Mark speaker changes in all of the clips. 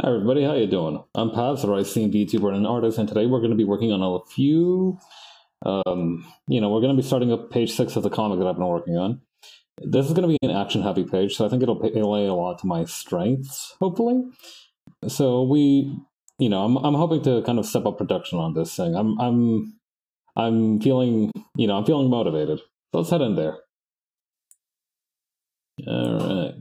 Speaker 1: Hi everybody, how you doing? I'm Paz, a rising VTuber and an artist, and today we're going to be working on a few, we're going to be starting up page 6 of the comic that I've been working on. This is going to be an action-heavy page, so I think it'll play a lot to my strengths, hopefully. So I'm hoping to kind of step up production on this thing. I'm feeling, I'm feeling motivated. So let's head in there. All right.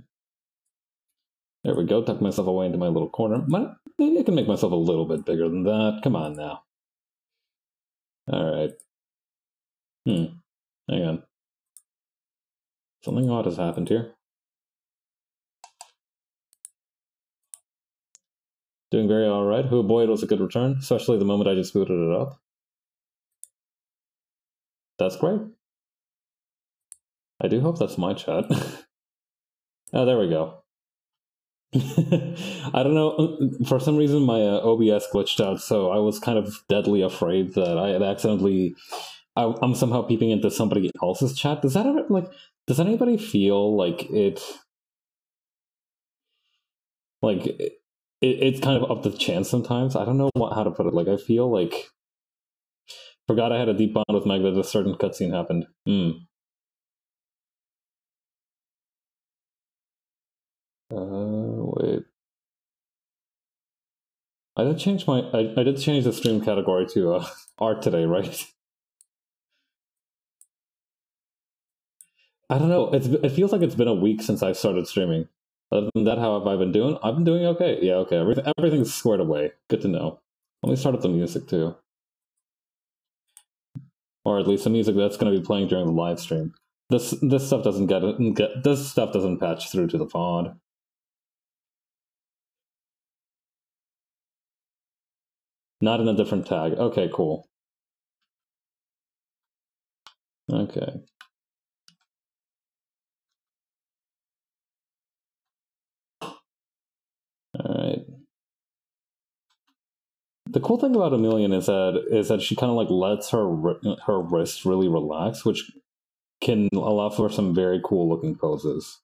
Speaker 1: There we go, tuck myself away into my little corner. Maybe I can make myself a little bit bigger than that. Come on now. Alright. Hang on. Something odd has happened here. Doing very alright. Oh boy, it was a good return, especially the moment I just booted it up. That's great. I do hope that's my chat. Oh, there we go. I don't know, for some reason my OBS glitched out, so I was kind of deadly afraid that I had accidentally... I'm somehow peeping into somebody else's chat. Does that ever, does anybody feel like it's kind of up to chance sometimes? I don't know how to put it. I feel like... Forgot I had a deep bond with Meg that a certain cutscene happened. Wait. I did change the stream category to art today, right? I don't know. It feels like it's been a week since I started streaming. Other than that, how have I been doing? I've been doing okay. Yeah, okay. Everything's squared away. Good to know. Let me start up the music too, or at least the music that's going to be playing during the live stream. This stuff doesn't this stuff doesn't patch through to the pod. Not in a different tag. Okay, cool. Okay. Alright. The cool thing about Emilian is that she kind of lets her wrist really relax, which can allow for some very cool looking poses.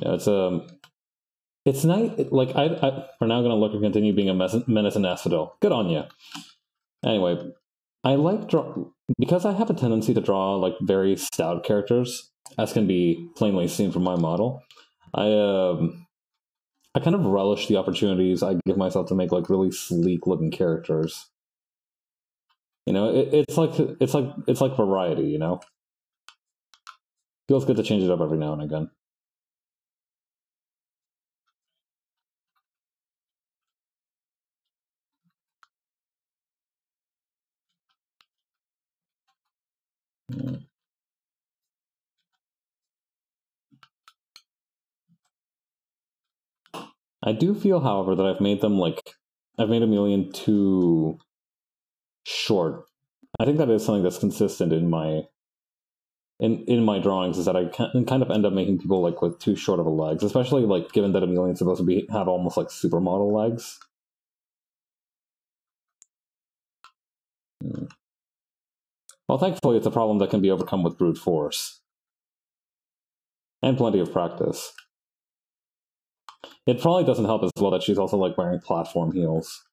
Speaker 1: Yeah, it's nice. For now, gonna look and continue being a menace and asphodel. Good on you. Anyway, I because I have a tendency to draw very stout characters, as can be plainly seen from my model. I kind of relish the opportunities I give myself to make really sleek looking characters. It's like variety. Feels good to change it up every now and again. I do feel, however, that I've made Emilian too short. I think that is something that's consistent in my drawings, is that I kind of end up making people with too short of a legs, especially given that Emilian's supposed to have almost supermodel legs. Well, thankfully, it's a problem that can be overcome with brute force and plenty of practice. It probably doesn't help as well that she's also wearing platform heels.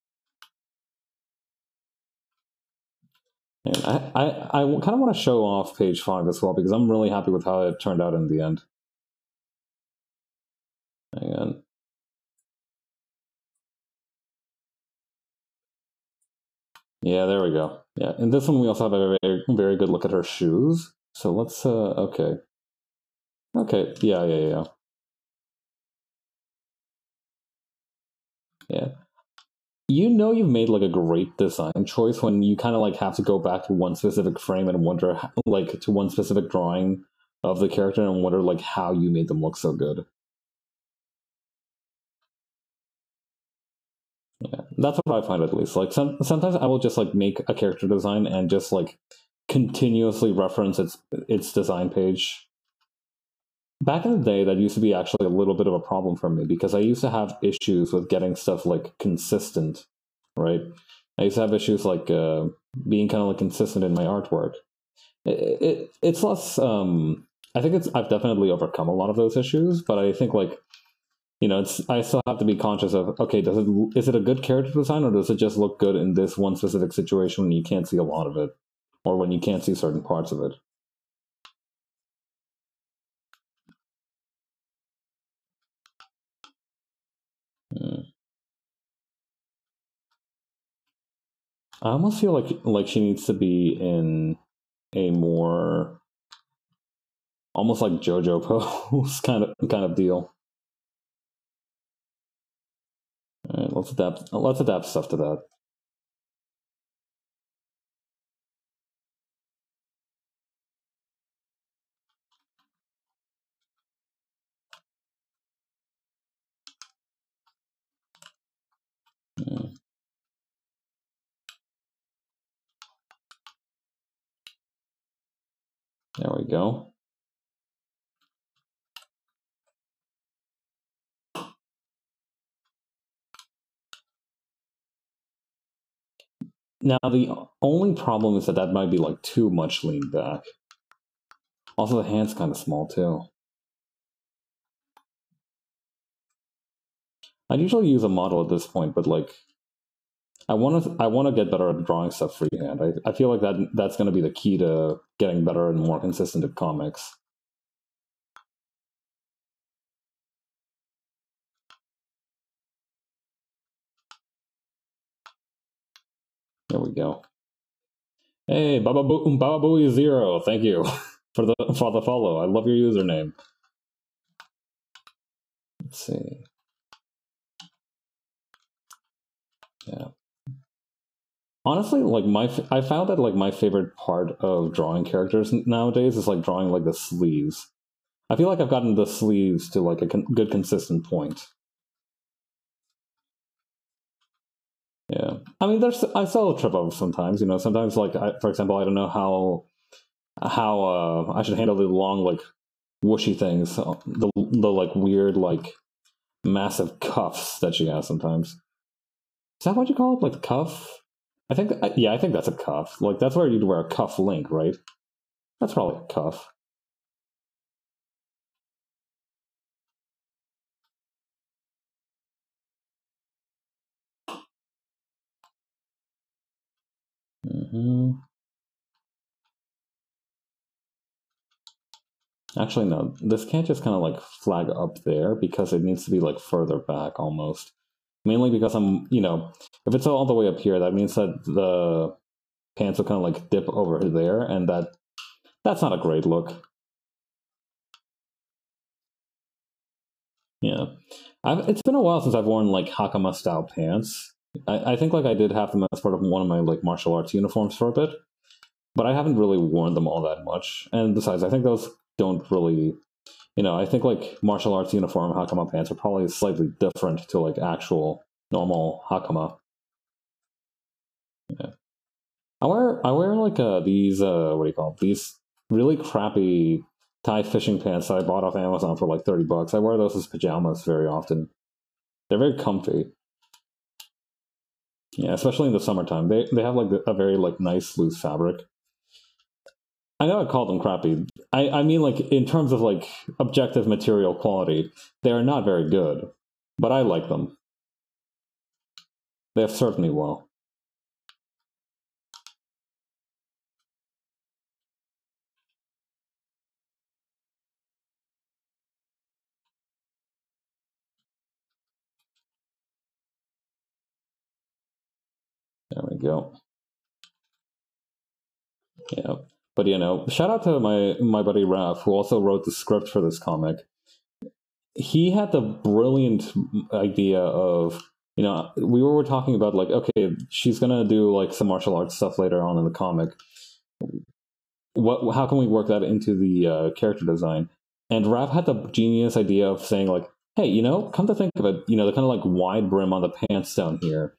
Speaker 1: And I kind of want to show off page 5 as well, because I'm really happy with how it turned out in the end. Hang on. Yeah, there we go. Yeah, in this one we also have a very, very good look at her shoes. So let's, okay. Okay, yeah. Yeah. You've made a great design choice when you kind of have to go back to one specific frame and wonder, to one specific drawing of the character and wonder how you made them look so good. Yeah, that's what I find, at least. Sometimes I will just make a character design and just continuously reference its design page. Back in the day, that used to be actually a little bit of a problem for me, because I used to have issues with getting stuff consistent, right? I used to have issues being kind of consistent in my artwork. It's less. I think I've definitely overcome a lot of those issues, but I think like it's I still have to be conscious of, okay, is it a good character design, or does it just look good in this one specific situation when you can't see a lot of it, or when you can't see certain parts of it. Hmm. I almost feel like she needs to be in a more almost like JoJo pose kind of deal. All right, let's adapt stuff to that. Hmm, there we go. Now the only problem is that might be like too much lean back. Also, the hand's kind of small too. I'd usually use a model at this point, but like I want to get better at drawing stuff freehand. I feel like that's going to be the key to getting better and more consistent at comics. There we go. Hey, Baba Booey Zero, thank you for the follow. I love your username. Let's see. Yeah. Honestly, like I found that like my favorite part of drawing characters nowadays is like drawing like the sleeves. I feel like I've gotten the sleeves to like a good consistent point. Yeah, I mean, I still trip up sometimes. Sometimes like for example, I don't know how I should handle the long like whooshy things, the like weird like massive cuffs that she has sometimes. Is that what you call it? Like the cuff? I think yeah, I think that's a cuff. Like that's where you'd wear a cuff link, right? That's probably a cuff. Hmm. Actually, no. This can't just kind of like flag up there because it needs to be like further back almost. Mainly because if it's all the way up here, that means that the pants will kind of like dip over there, and that's not a great look. Yeah, it's been a while since I've worn like Hakama style pants. I think like I did have them as part of one of my like martial arts uniforms for a bit, but I haven't really worn them all that much. And besides, I think those don't really, I think like martial arts uniform Hakama pants are probably slightly different to like actual normal Hakama. Yeah. I wear like these what do you call it? These really crappy Thai fishing pants that I bought off Amazon for like $30. I wear those as pajamas very often. They're very comfy. Yeah, especially in the summertime. They have like a very like nice loose fabric. I know I called them crappy. I mean like in terms of like objective material quality, they are not very good, but I like them. They have served me well. There we go. Yeah. But shout out to my buddy Raph, who also wrote the script for this comic. He had the brilliant idea of, we were talking about like, okay, she's gonna do like some martial arts stuff later on in the comic. How can we work that into the character design? And Rav had the genius idea of saying like, hey, come to think of it, the kind of like wide brim on the pants down here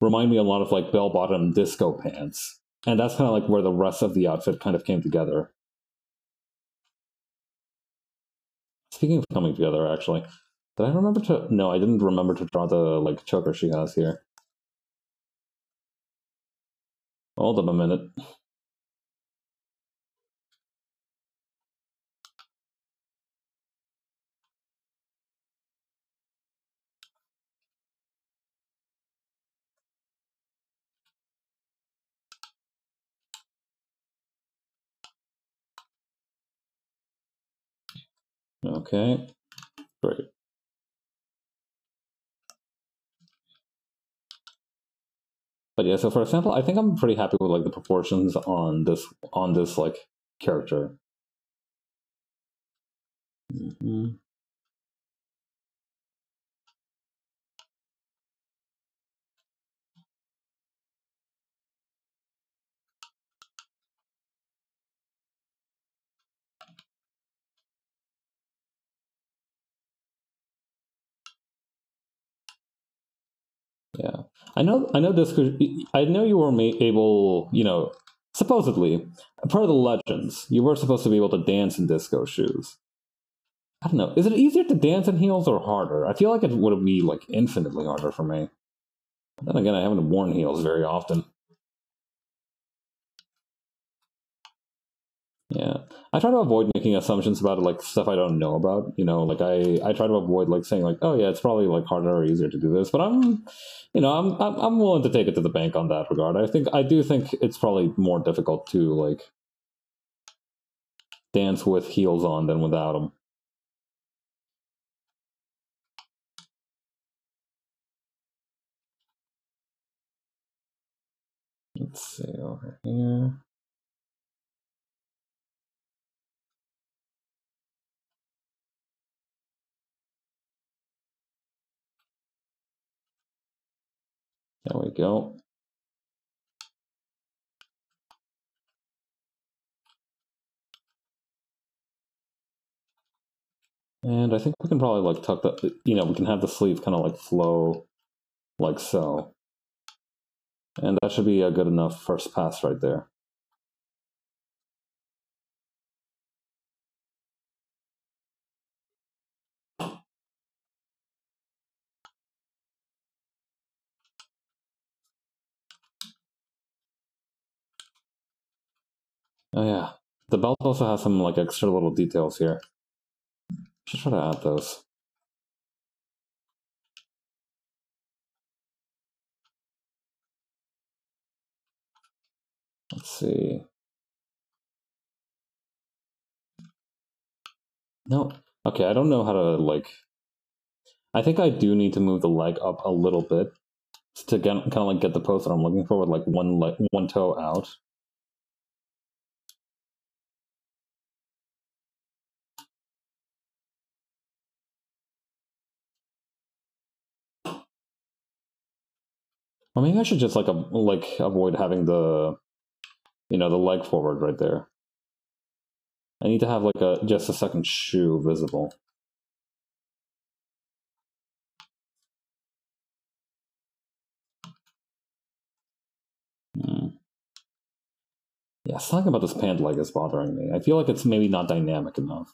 Speaker 1: remind me a lot of like bell bottom disco pants, and that's kind of like where the rest of the outfit kind of came together. Speaking of coming together, actually, did I remember to? No, I didn't remember to draw the like choker she has here. Hold up a minute. Okay, great. But yeah, so for example, I think I'm pretty happy with like the proportions on this like character. Mm-hmm. Yeah, I know this. I know you were able, supposedly, per the legends, you were supposed to be able to dance in disco shoes. I don't know. Is it easier to dance in heels or harder? I feel like it would be like infinitely harder for me. Then again, I haven't worn heels very often. Yeah, I try to avoid making assumptions about it, like stuff I don't know about. Like I try to avoid like saying like, oh yeah, it's probably like harder or easier to do this. But I'm willing to take it to the bank on that regard. I do think it's probably more difficult to like dance with heels on than without them. Let's see over here. There we go. And I think we can probably like tuck the, we can have the sleeve kind of like flow like so. And that should be a good enough first pass right there. Oh yeah. The belt also has some like extra little details here. Should try to add those. Let's see. No. Okay, I don't know how to like. I think I do need to move the leg up a little bit to get kind of like get the pose that I'm looking for with like one toe out. Or maybe I should just like avoid having the leg forward right there. I need to have like just a second shoe visible. Hmm. Yeah, something about this pant leg is bothering me. I feel like it's maybe not dynamic enough.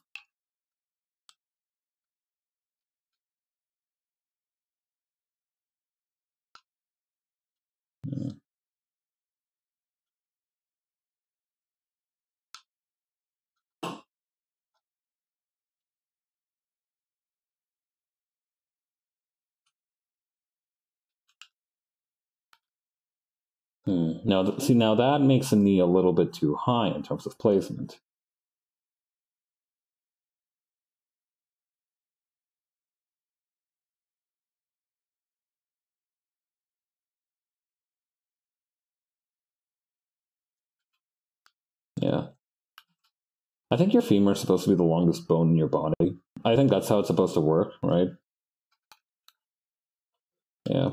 Speaker 1: Hmm. Now, see, now that makes the knee a little bit too high in terms of placement. Yeah. I think your femur is supposed to be the longest bone in your body. I think that's how it's supposed to work, right? Yeah.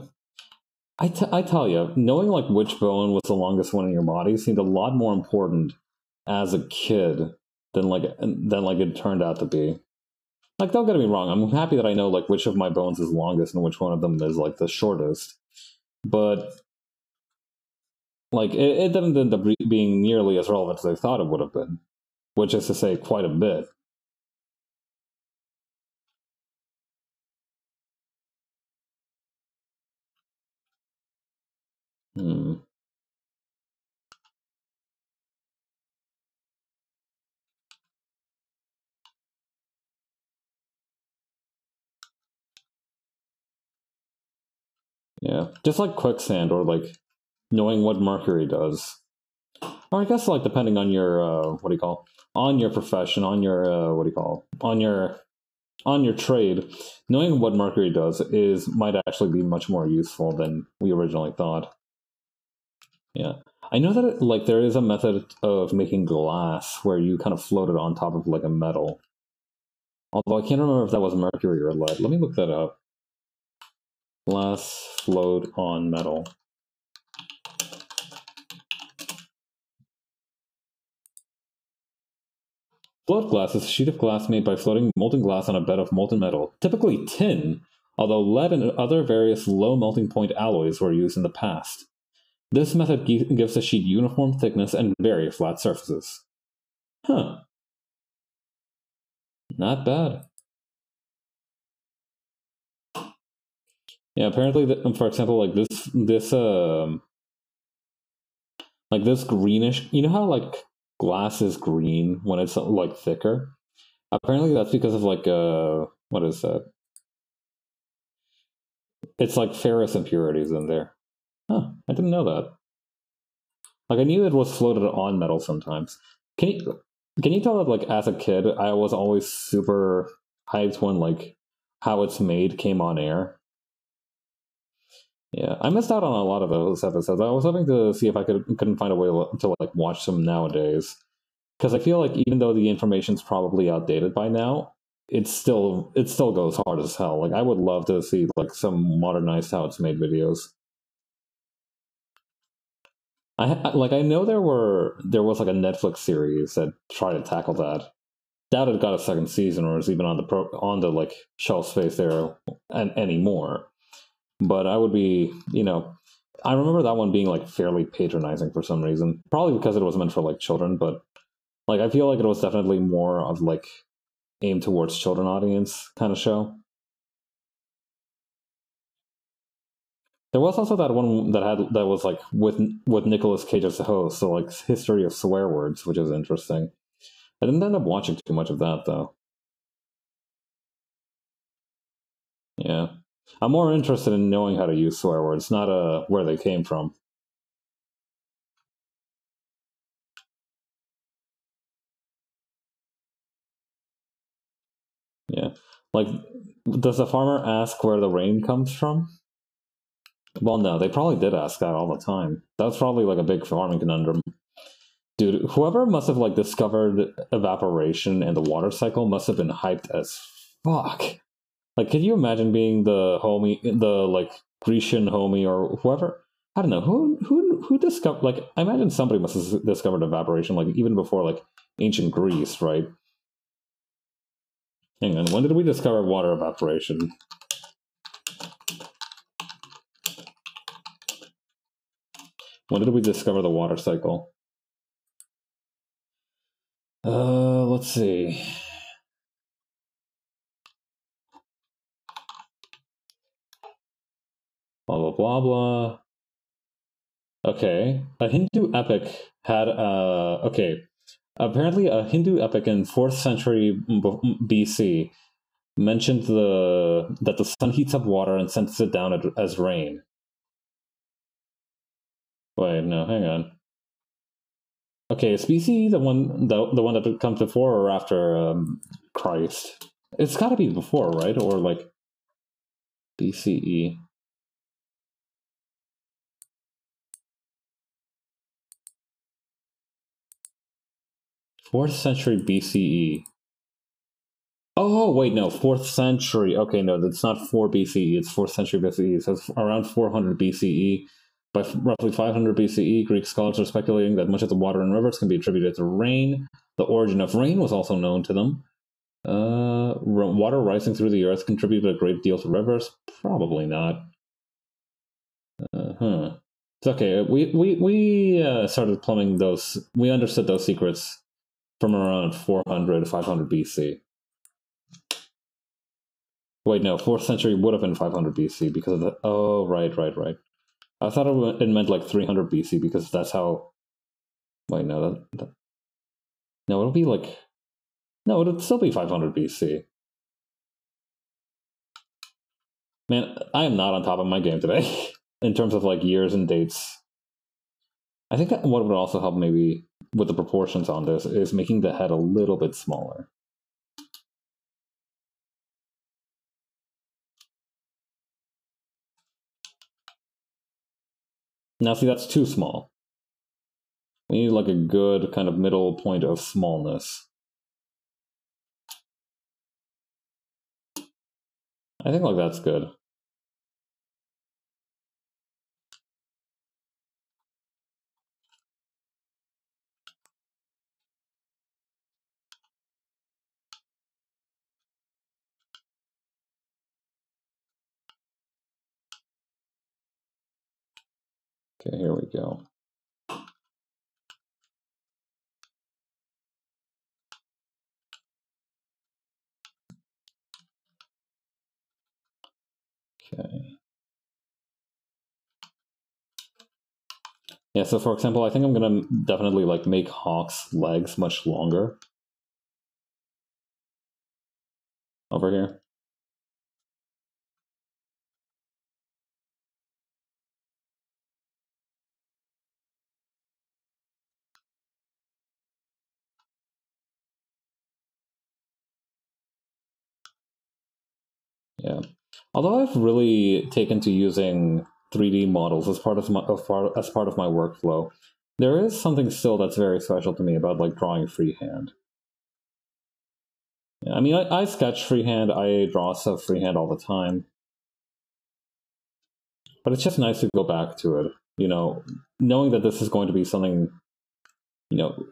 Speaker 1: I tell you, knowing like which bone was the longest one in your body seemed a lot more important as a kid than it turned out to be. Like, don't get me wrong, I'm happy that I know like which of my bones is longest and which one of them is like the shortest. But like it didn't end up being nearly as relevant as I thought it would have been, which is to say, quite a bit. Hmm. Yeah, just like quicksand or like knowing what mercury does, or I guess like depending on your what do you call on your profession, on your what do you call on your on your trade, knowing what mercury does might actually be much more useful than we originally thought. Yeah. I know that like there is a method of making glass where you kind of float it on top of like a metal. Although I can't remember if that was mercury or lead. Let me look that up. Glass float on metal. Float glass is a sheet of glass made by floating molten glass on a bed of molten metal, typically tin, although lead and other various low melting point alloys were used in the past. This method gives the sheet uniform thickness and very flat surfaces. Huh. Not bad. Yeah, apparently, for example, like this greenish. You know how like glass is green when it's like thicker. Apparently, that's because of like what is that? It's like ferrous impurities in there. Huh, I didn't know that. Like I knew it was floated on metal sometimes. Can you tell that like as a kid I was always super hyped when like how it's made came on air? Yeah, I missed out on a lot of those episodes. I was hoping to see if I couldn't find a way to like watch them nowadays because I feel like even though the information's probably outdated by now, it still goes hard as hell. Like I would love to see like some modernized how it's made videos. I know there was like a Netflix series that tried to tackle that. Doubt it got a second season or is even on the like shelf space there and anymore. But I would be, I remember that one being like fairly patronizing for some reason. Probably because it was meant for like children, but like I feel like it was definitely more of like aimed towards children audience kind of show. There was also that one that was like with Nicolas Cage as the host, so like history of swear words, which is interesting. I didn't end up watching too much of that though. Yeah, I'm more interested in knowing how to use swear words, not where they came from. Yeah, like does the farmer ask where the rain comes from? Well, no, they probably did ask that all the time. That's probably like a big farming conundrum. Dude, whoever must have like discovered evaporation and the water cycle must have been hyped as fuck. Like, can you imagine being the homie, the like Grecian homie or whoever? I don't know who discovered. Like, I imagine somebody must have discovered evaporation, like even before like ancient Greece, right? Hang on, when did we discover water evaporation? When did we discover the water cycle? Let's see. Blah blah blah blah. Okay, a Hindu epic had okay. Apparently, a Hindu epic in 4th century BC mentioned that the sun heats up water and sends it down as rain. Wait, no, hang on. Okay, is BC the one that comes before or after Christ? It's got to be before, right? Or like BCE. 4th century BCE. Oh wait, no, 4th century. Okay, no, that's not 4 BCE. It's 4th century BCE. So it's around 400 BCE. By roughly 500 BCE, Greek scholars are speculating that much of the water in rivers can be attributed to rain. The origin of rain was also known to them. Water rising through the earth contributed a great deal to rivers. Probably not. Huh. It's okay. We started plumbing those. We understood those secrets from around 400 to 500 BC. Wait, no, 4th century would have been 500 BC because of the. Oh, right. I thought it meant like 300 BC because that's how. Wait, no, no, it'll be like. No, it'll still be 500 BC. Man, I am not on top of my game today in terms of like years and dates. I think what would also help maybe with the proportions on this is making the head a little bit smaller. Now, see, that's too small. We need like a good kind of middle point of smallness. I think like that's good. Okay, here we go. Okay. Yeah, so for example, I think I'm gonna definitely like make Hawk's legs much longer over here. Yeah. Although I've really taken to using 3D models as part of as part of my workflow, there is something still that's very special to me about like drawing freehand. I mean, I sketch freehand, I draw stuff freehand all the time, but it's just nice to go back to it. Knowing that this is going to be something, you know,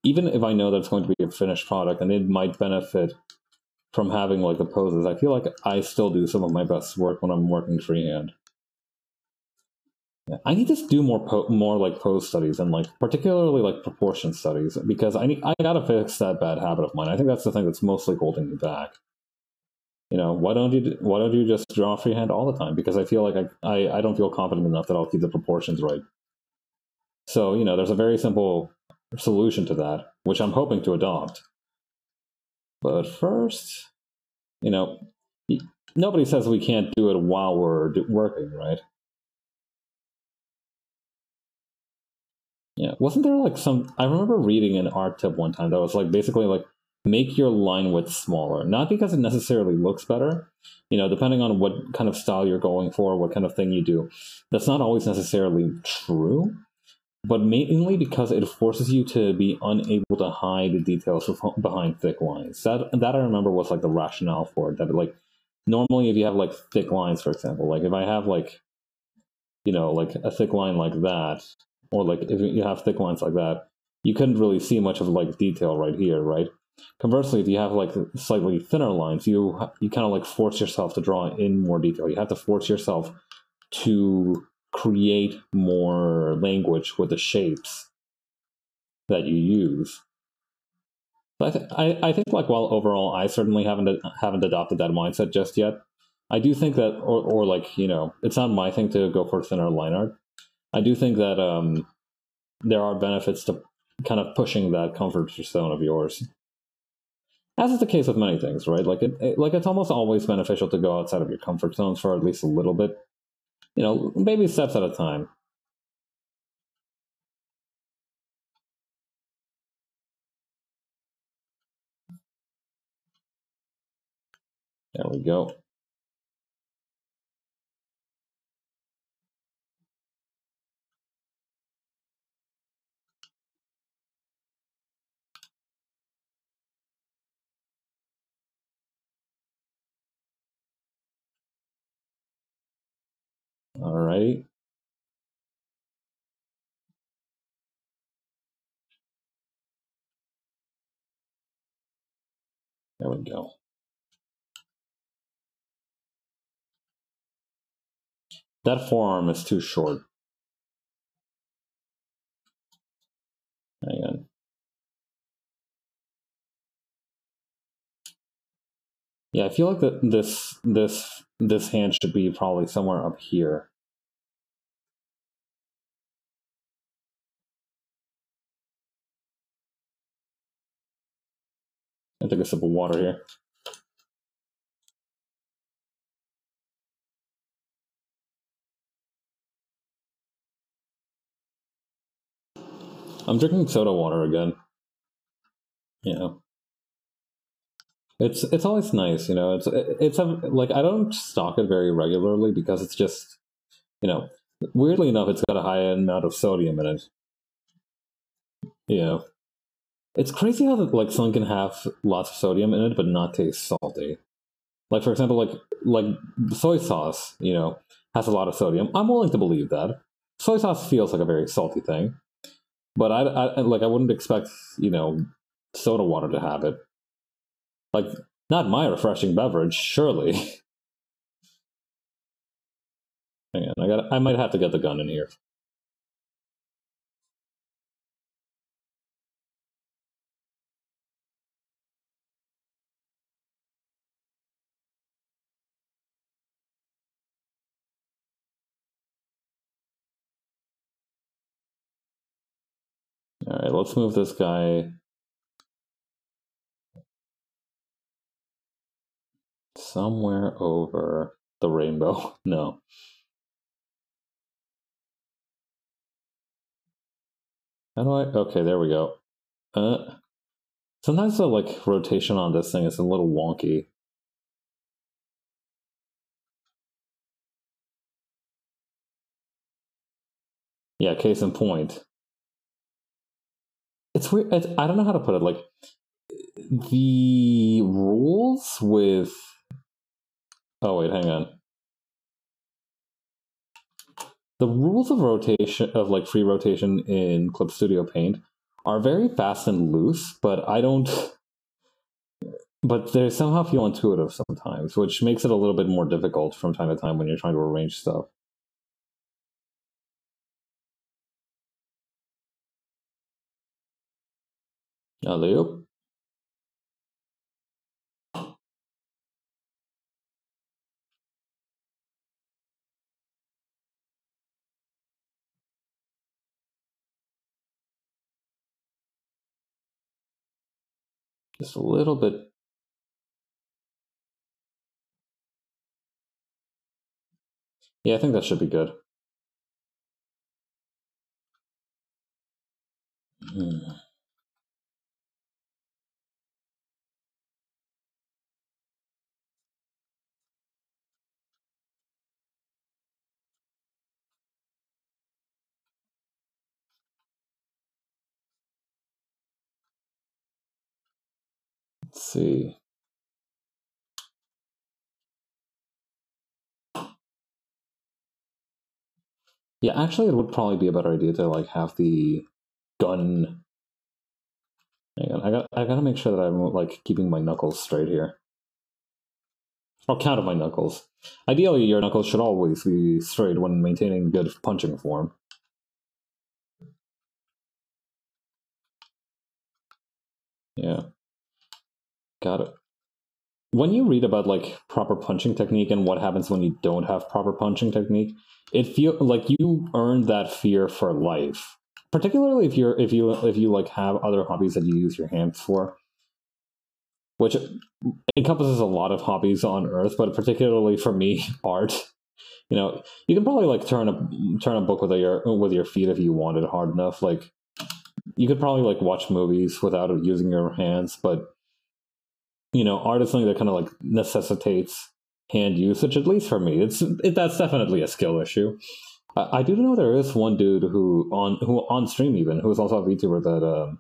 Speaker 1: even if I know that it's going to be a finished product and it might benefit from having like the poses, I feel like I still do some of my best work when I'm working freehand. Yeah, I need to do more like pose studies and like particularly like proportion studies because I gotta fix that bad habit of mine. I think that's the thing that's mostly holding me back. Why don't you just draw freehand all the time? Because I feel like I don't feel confident enough that I'll keep the proportions right. So there's a very simple solution to that, which I'm hoping to adopt. But first, you know, nobody says we can't do it while we're working, right? Yeah, wasn't there like some? I remember reading an art tip one time that was like basically like make your line width smaller, not because it necessarily looks better. Depending on what kind of style you're going for, what kind of thing you do, that's not always necessarily true. But mainly because it forces you to be unable to hide the details behind thick lines. That I remember was like the rationale for it. That like normally if you have like thick lines, for example, like if I have like like a thick line like that, or like if you have thick lines like that, you couldn't really see much of like detail right here, right? Conversely, if you have like slightly thinner lines, you kind of like force yourself to draw in more detail. You have to force yourself to create more language with the shapes that you use. But I think like while overall I certainly haven't adopted that mindset just yet. I do think that or like it's not my thing to go for thinner line art. I do think that there are benefits to kind of pushing that comfort zone of yours, as is the case with many things, right? Like it's almost always beneficial to go outside of your comfort zones for at least a little bit. Baby steps at a time. There we go. All right. There we go. That forearm is too short. Hang on. Yeah, I feel like that this hand should be probably somewhere up here. I take a sip of water here. I'm drinking soda water again. Yeah. It's always nice, it's like I don't stock it very regularly because it's just Weirdly enough, it's got a high amount of sodium in it. Yeah. It's crazy how like something can have lots of sodium in it but not taste salty. Like for example, like soy sauce, has a lot of sodium. I'm willing to believe that. Soy sauce feels like a very salty thing, but I wouldn't expect soda water to have it. Like not my refreshing beverage, surely. Hang on, I might have to get the gun in here. All right, let's move this guy somewhere over the rainbow. No. How do I? Okay, there we go. Sometimes the like rotation on this thing is a little wonky. Yeah, case in point. It's weird. I don't know how to put it. Like the rules with. Oh wait, hang on. The rules of rotation of like free rotation in Clip Studio Paint are very fast and loose, but I don't. But they somehow feel intuitive sometimes, which makes it a little bit more difficult from time to time when you're trying to arrange stuff. Alley-oop. Just a little bit. Yeah, I think that should be good. Hmm. Let's see. Yeah, actually, it would probably be a better idea to like have the gun. Hang on, I gotta make sure that I'm like keeping my knuckles straight here. Or count of my knuckles. Ideally, your knuckles should always be straight when maintaining good punching form. Yeah, got it. When you read about like proper punching technique and what happens when you don't have proper punching technique, it feels like you earn that fear for life. Particularly if you like have other hobbies that you use your hands for, which encompasses a lot of hobbies on Earth, but particularly for me, art. You can probably like turn a book with your feet if you wanted hard enough. Like you could probably like watch movies without using your hands, but art is something that kind of like necessitates hand usage. At least for me, that's definitely a skill issue. I do know there is one dude who on stream even who is also a VTuber that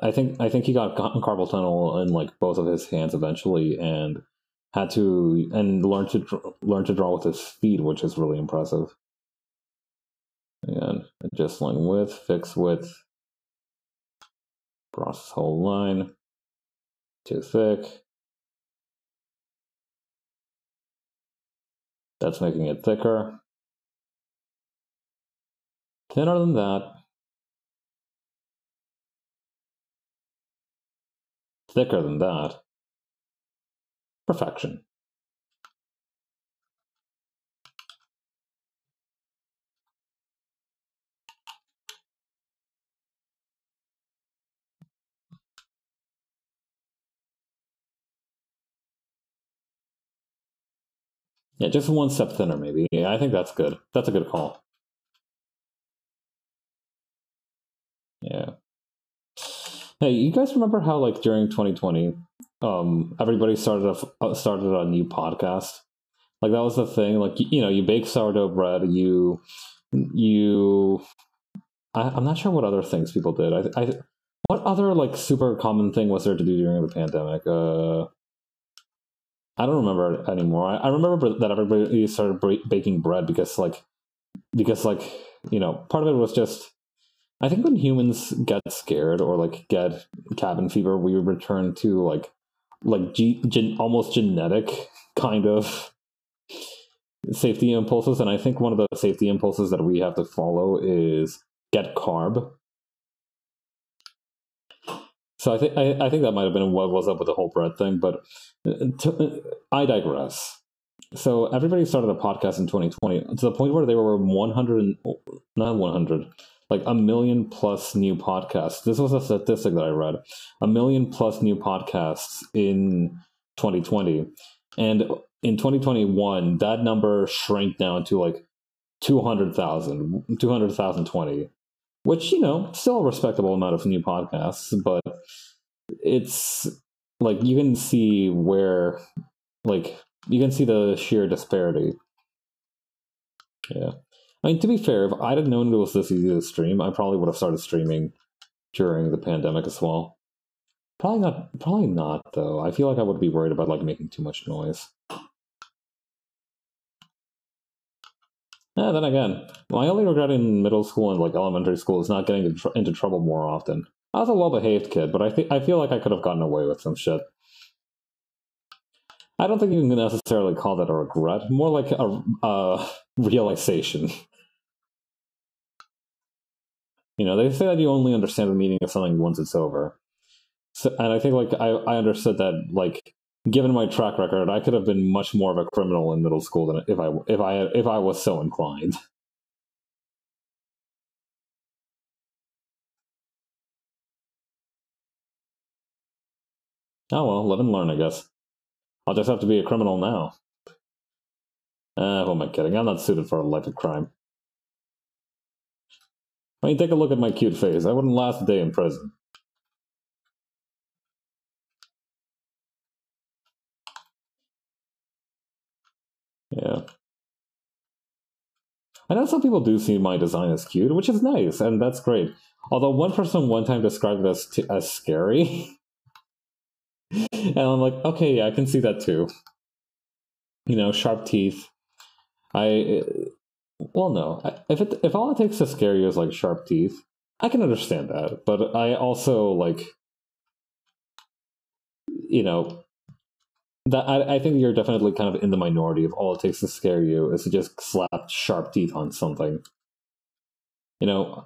Speaker 1: I think he got carpal tunnel in like both of his hands eventually and had to and learn to draw with his feet, which is really impressive. And adjust line width, fix width, cross this whole line. Too thick. That's making it thicker. Thinner than that. Thicker than that. Perfection. Yeah, just one step thinner, maybe. Yeah, I think that's good. That's a good call. Yeah. Hey, you guys remember how like during 2020, everybody started a new podcast? Like that was the thing. Like you bake sourdough bread, you you I'm not sure what other things people did. What other like super common thing was there to do during the pandemic? I don't remember anymore. I remember that everybody started baking bread because part of it was just I think when humans get scared or like get cabin fever, we return to almost genetic kind of safety impulses, and I think one of the safety impulses that we have to follow is get carb. So I think that might have been what was up with the whole bread thing, but I digress. So everybody started a podcast in 2020 to the point where there were 100, not 100, like a million plus new podcasts. This was a statistic that I read. A million plus new podcasts in 2020. And in 2021, that number shrank down to like 220, which, still a respectable amount of new podcasts, but it's like you can see where, like, you can see the sheer disparity. Yeah. I mean, to be fair, if I'd have known it was this easy to stream, I probably would have started streaming during the pandemic as well. Probably not, though. I feel like I would be worried about, like, making too much noise. Yeah, then again, my only regret in middle school and, like, elementary school is not getting into trouble more often. I was a well-behaved kid, but I feel like I could have gotten away with some shit. I don't think you can necessarily call that a regret, more like a realization. They say that you only understand the meaning of something once it's over. So, and I think like I understood that, like, given my track record, I could have been much more of a criminal in middle school than if I was so inclined. Oh well, live and learn, I guess. I'll just have to be a criminal now. Who am I kidding? I'm not suited for a life of crime. I mean, take a look at my cute face. I wouldn't last a day in prison. Yeah. I know some people do see my design as cute, which is nice, and that's great. Although one person one time described it as scary, and I'm like, okay, yeah, I can see that too. Sharp teeth. I well, no. If all it takes to scare you is like sharp teeth, I can understand that. But I also like, you know, that I think you're definitely kind of in the minority if all it takes to scare you is to just slap sharp teeth on something. You know,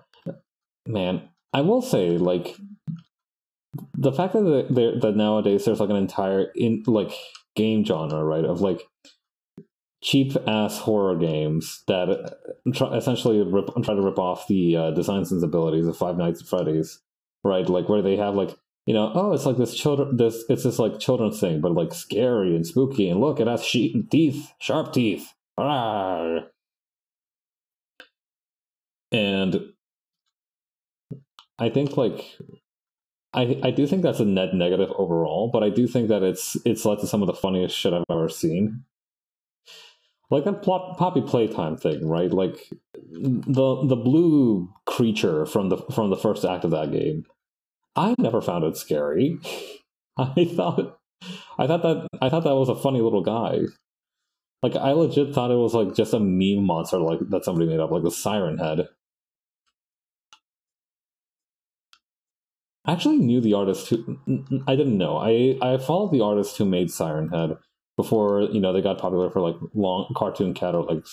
Speaker 1: man, I will say like the fact that nowadays there's like an entire game genre, right, of like cheap ass horror games that essentially try to rip off the design sensibilities of Five Nights at Freddy's, right? Like where they have like, oh, it's like it's this like children's thing, but like scary and spooky, and look, it has teeth, sharp teeth. Arrgh. And I think like I do think that's a net negative overall, but I do think that it's led to some of the funniest shit I've ever seen. Like that Poppy Playtime thing, right? Like the blue creature from the first act of that game. I never found it scary. I thought I thought that was a funny little guy. Like I legit thought it was like just a meme monster like that somebody made up, like the Siren Head. I actually knew the artist who I didn't know. I followed the artist who made Siren Head before they got popular for like long cartoon cat or like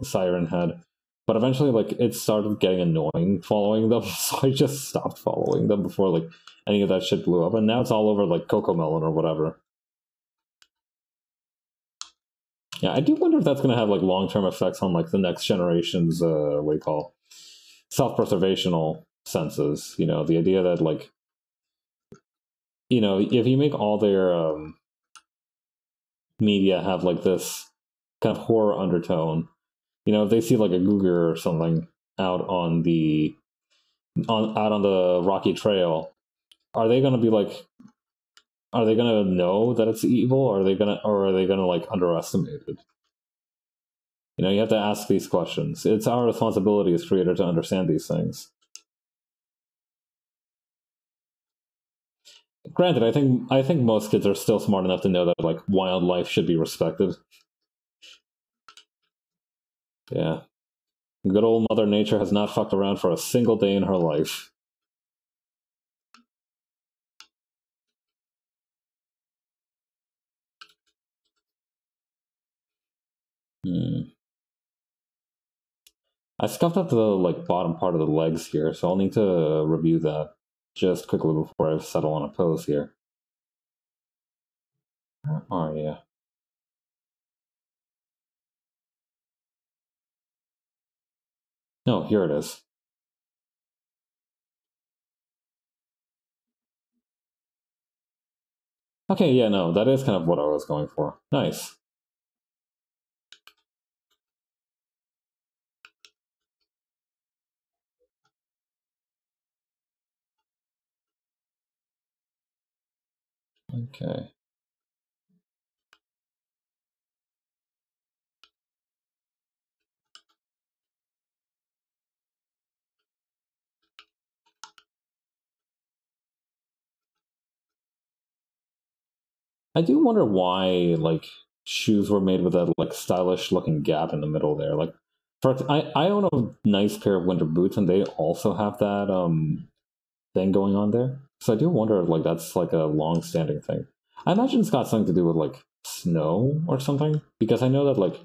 Speaker 1: Siren Head. But eventually, like it started getting annoying following them, so I just stopped following them before like any of that shit blew up. And now it's all over like Coco Melon or whatever. Yeah, I do wonder if that's going to have like long term effects on like the next generation's what do you call self preservational senses. The idea that like if you make all their media have like this kind of horror undertone, if they see like a Googer or something out on the rocky trail, are they going to be like, are they going to know that it's evil, or are they going to like underestimate it? You have to ask these questions. It's our responsibility as creator to understand these things. Granted, I think most kids are still smart enough to know that like wildlife should be respected. Yeah. Good old Mother Nature has not fucked around for a single day in her life. Hmm. I scuffed up the like bottom part of the legs here, so I'll need to review that just quickly before I settle on a pose here. Oh yeah. No, here it is. Okay, yeah, no, that is kind of what I was going for. Nice. Okay. I do wonder why like shoes were made with that like stylish looking gap in the middle there. Like I own a nice pair of winter boots and they also have that thing going on there. So I do wonder if like that's like a long standing thing. I imagine it's got something to do with like snow or something. Because I know that like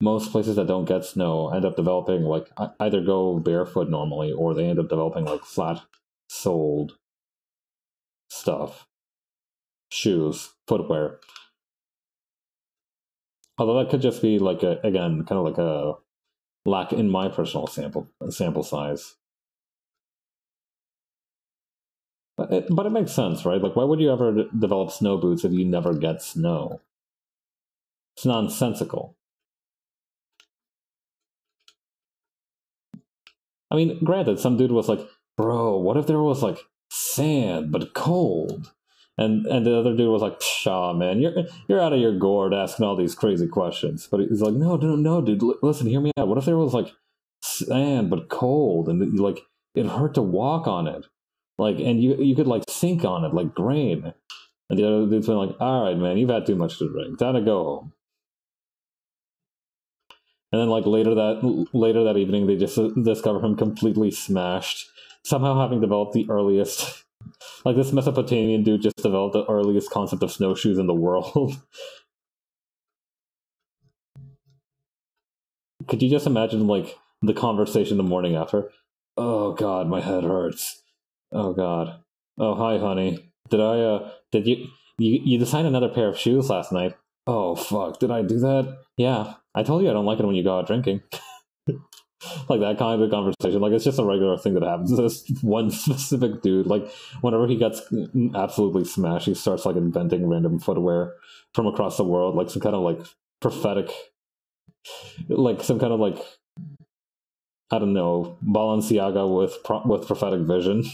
Speaker 1: most places that don't get snow end up developing like either go barefoot normally or they end up developing like flat soled stuff, shoes, footwear. Although that could just be like a again kind of like a lack in my personal sample size. But it makes sense, right? Like, why would you ever develop snow boots if you never get snow? It's nonsensical. I mean, granted, some dude was like, "Bro, what if there was like sand but cold?" And the other dude was like, "Pshaw, man, you're out of your gourd asking all these crazy questions." But he's like, "No, no, no, dude, listen, hear me out. What if there was like sand but cold and like it hurt to walk on it, like and you could like sink on it like grain?" And the other dude's been like, "All right, man, you've had too much to drink. Time to go home." And then like later that evening, they just discover him completely smashed, somehow having developed the earliest. Like this Mesopotamian dude just developed the earliest concept of snowshoes in the world. Could you just imagine like the conversation the morning after? Oh God, my head hurts. Oh God. Oh hi, honey. Did you design another pair of shoes last night? Oh fuck, did I do that? Yeah, I told you I don't like it when you go out drinking. Like that kind of conversation. Like it's just a regular thing that happens to this one specific dude. Like whenever he gets absolutely smashed, he starts like inventing random footwear from across the world, like some kind of like prophetic, like some kind of like I don't know, Balenciaga with prophetic vision.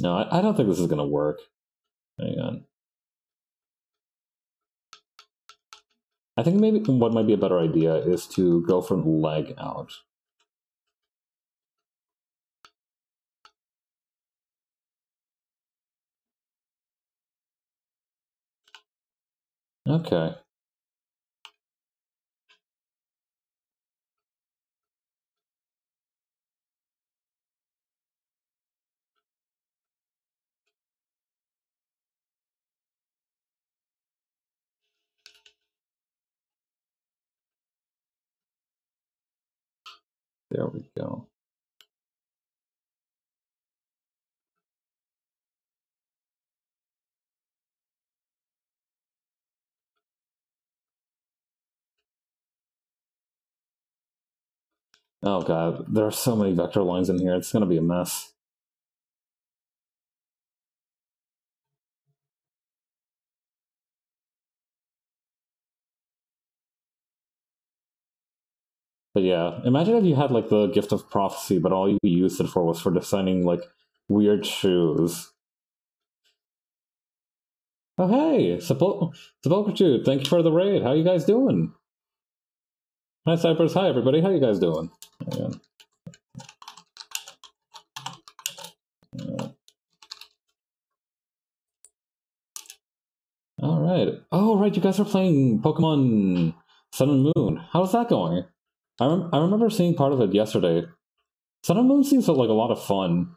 Speaker 1: No, I don't think this is gonna work. Hang on. I think maybe what might be a better idea is to go from the leg out. Okay. There we go. Oh god, there are so many vector lines in here. It's gonna be a mess. But yeah, imagine if you had like the gift of prophecy, but all you used it for was for designing like weird shoes. Oh, hey, Sepulchre, thank you for the raid. How you guys doing? Hi, Cypress. Hi, everybody. How you guys doing? All right. Oh, right. You guys are playing Pokemon Sun and Moon. How's that going? I remember seeing part of it yesterday. Sun and Moon seems like a lot of fun.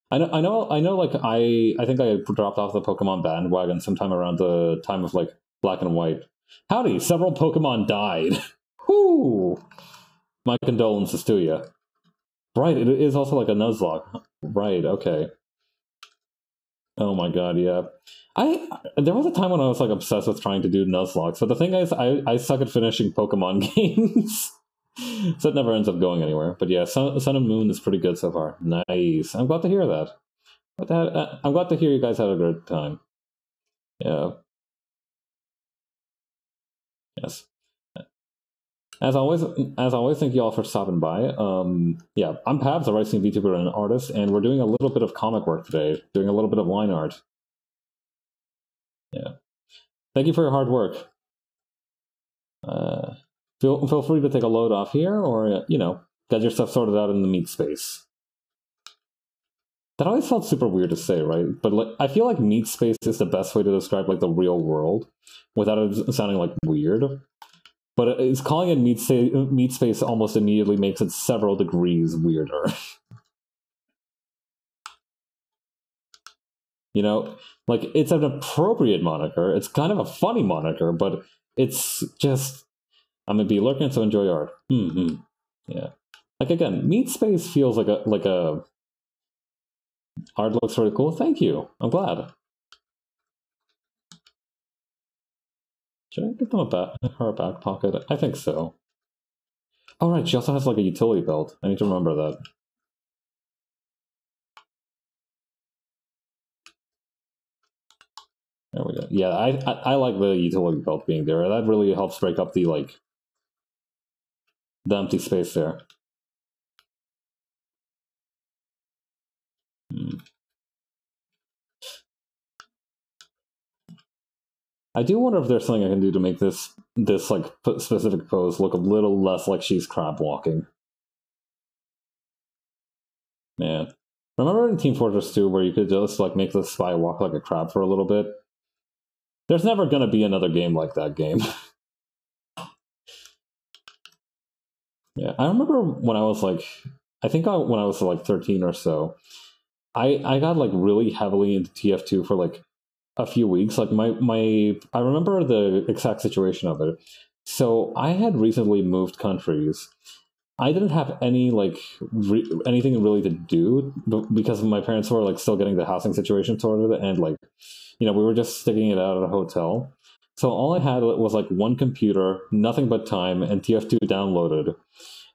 Speaker 1: I know. Like I think I dropped off the Pokemon bandwagon sometime around the time of like Black and White. Howdy, several Pokemon died. Whoo! My condolences to you. Right, it is also like a Nuzlocke. Right. Okay. Oh my god, yeah. I there was a time when I was like obsessed with trying to do Nuzlocke. So the thing is, I suck at finishing Pokemon games, so it never ends up going anywhere. But yeah, Sun and Moon is pretty good so far. Nice. I'm glad to hear that. I'm glad to hear you guys had a good time. Yeah. Yes. As always, thank you all for stopping by. Yeah, I'm Pabs, a writing VTuber and an artist, and we're doing a little bit of comic work today, doing a little bit of line art. Yeah. Thank you for your hard work. Uh, feel free to take a load off here, or get your stuff sorted out in the meat space. That always felt super weird to say, right? But like, I feel like meat space is the best way to describe like the real world, without it sounding like weird. But it's calling it meat space almost immediately makes it several degrees weirder. You know, like it's an appropriate moniker. It's kind of a funny moniker, but it's just I'm gonna be lurking, so enjoy art. Mm-hmm. Yeah. Like again, meat space feels like a art looks really cool. Thank you. I'm glad. Should I get them her back pocket? I think so. Oh right, she also has like a utility belt. I need to remember that. There we go. Yeah, I like the utility belt being there. That really helps break up the empty space there. Hmm. I do wonder if there's something I can do to make this like specific pose look a little less like she's crab walking. Man, remember in Team Fortress 2 where you could just like make the spy walk like a crab for a little bit? There's never gonna be another game like that game. Yeah, I remember when I was like, when I was like 13 or so, I got like really heavily into TF2 for like a few weeks. Like I remember the exact situation of it. So I had recently moved countries. I didn't have any like anything really to do because my parents were like still getting the housing situation sorted, and like we were just sticking it out at a hotel. So all I had was like one computer, nothing but time, and TF2 downloaded.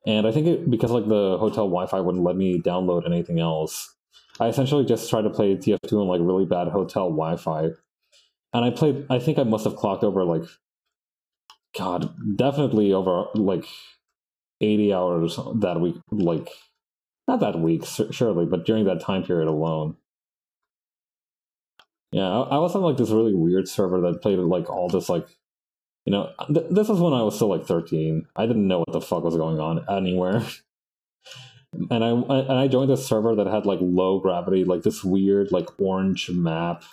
Speaker 1: And I think because like the hotel Wi-Fi wouldn't let me download anything else, I essentially just tried to play TF2 on like really bad hotel Wi-Fi. And I played. I think I must have clocked over like, God, definitely over like 80 hours that week. Like not that week, surely, but during that time period alone. Yeah, I was on like this really weird server that played like all this like this is when I was still like 13. I didn't know what the fuck was going on anywhere. And I joined this server that had like low gravity, like this weird like orange map.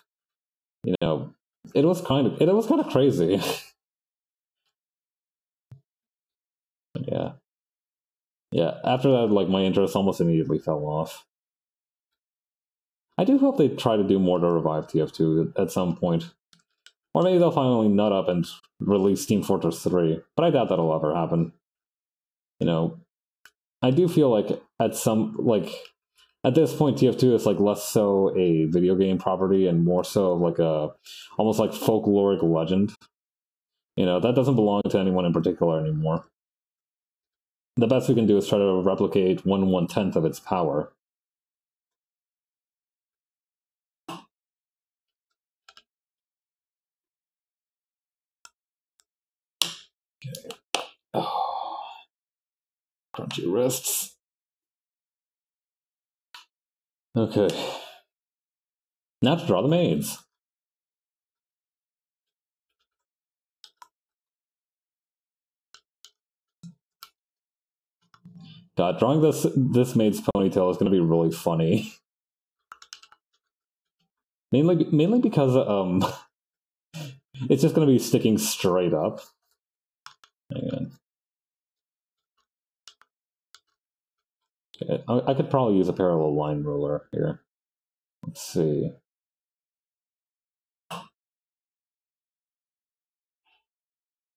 Speaker 1: You know, it was kind of crazy. Yeah, yeah. After that, like my interest almost immediately fell off. I do hope they try to do more to revive TF2 at some point, or maybe they'll finally nut up and release Team Fortress 3. But I doubt that'll ever happen. You know, I do feel like at this point, TF2 is like less so a video game property and more so like a almost like folkloric legend. That doesn't belong to anyone in particular anymore. The best we can do is try to replicate 1/10th of its power. Okay. Oh, crunchy wrists. Okay. Now to draw the maids. God, drawing this maid's ponytail is going to be really funny. Mainly because it's just going to be sticking straight up. Hang on. Okay, I could probably use a parallel line ruler here. Let's see.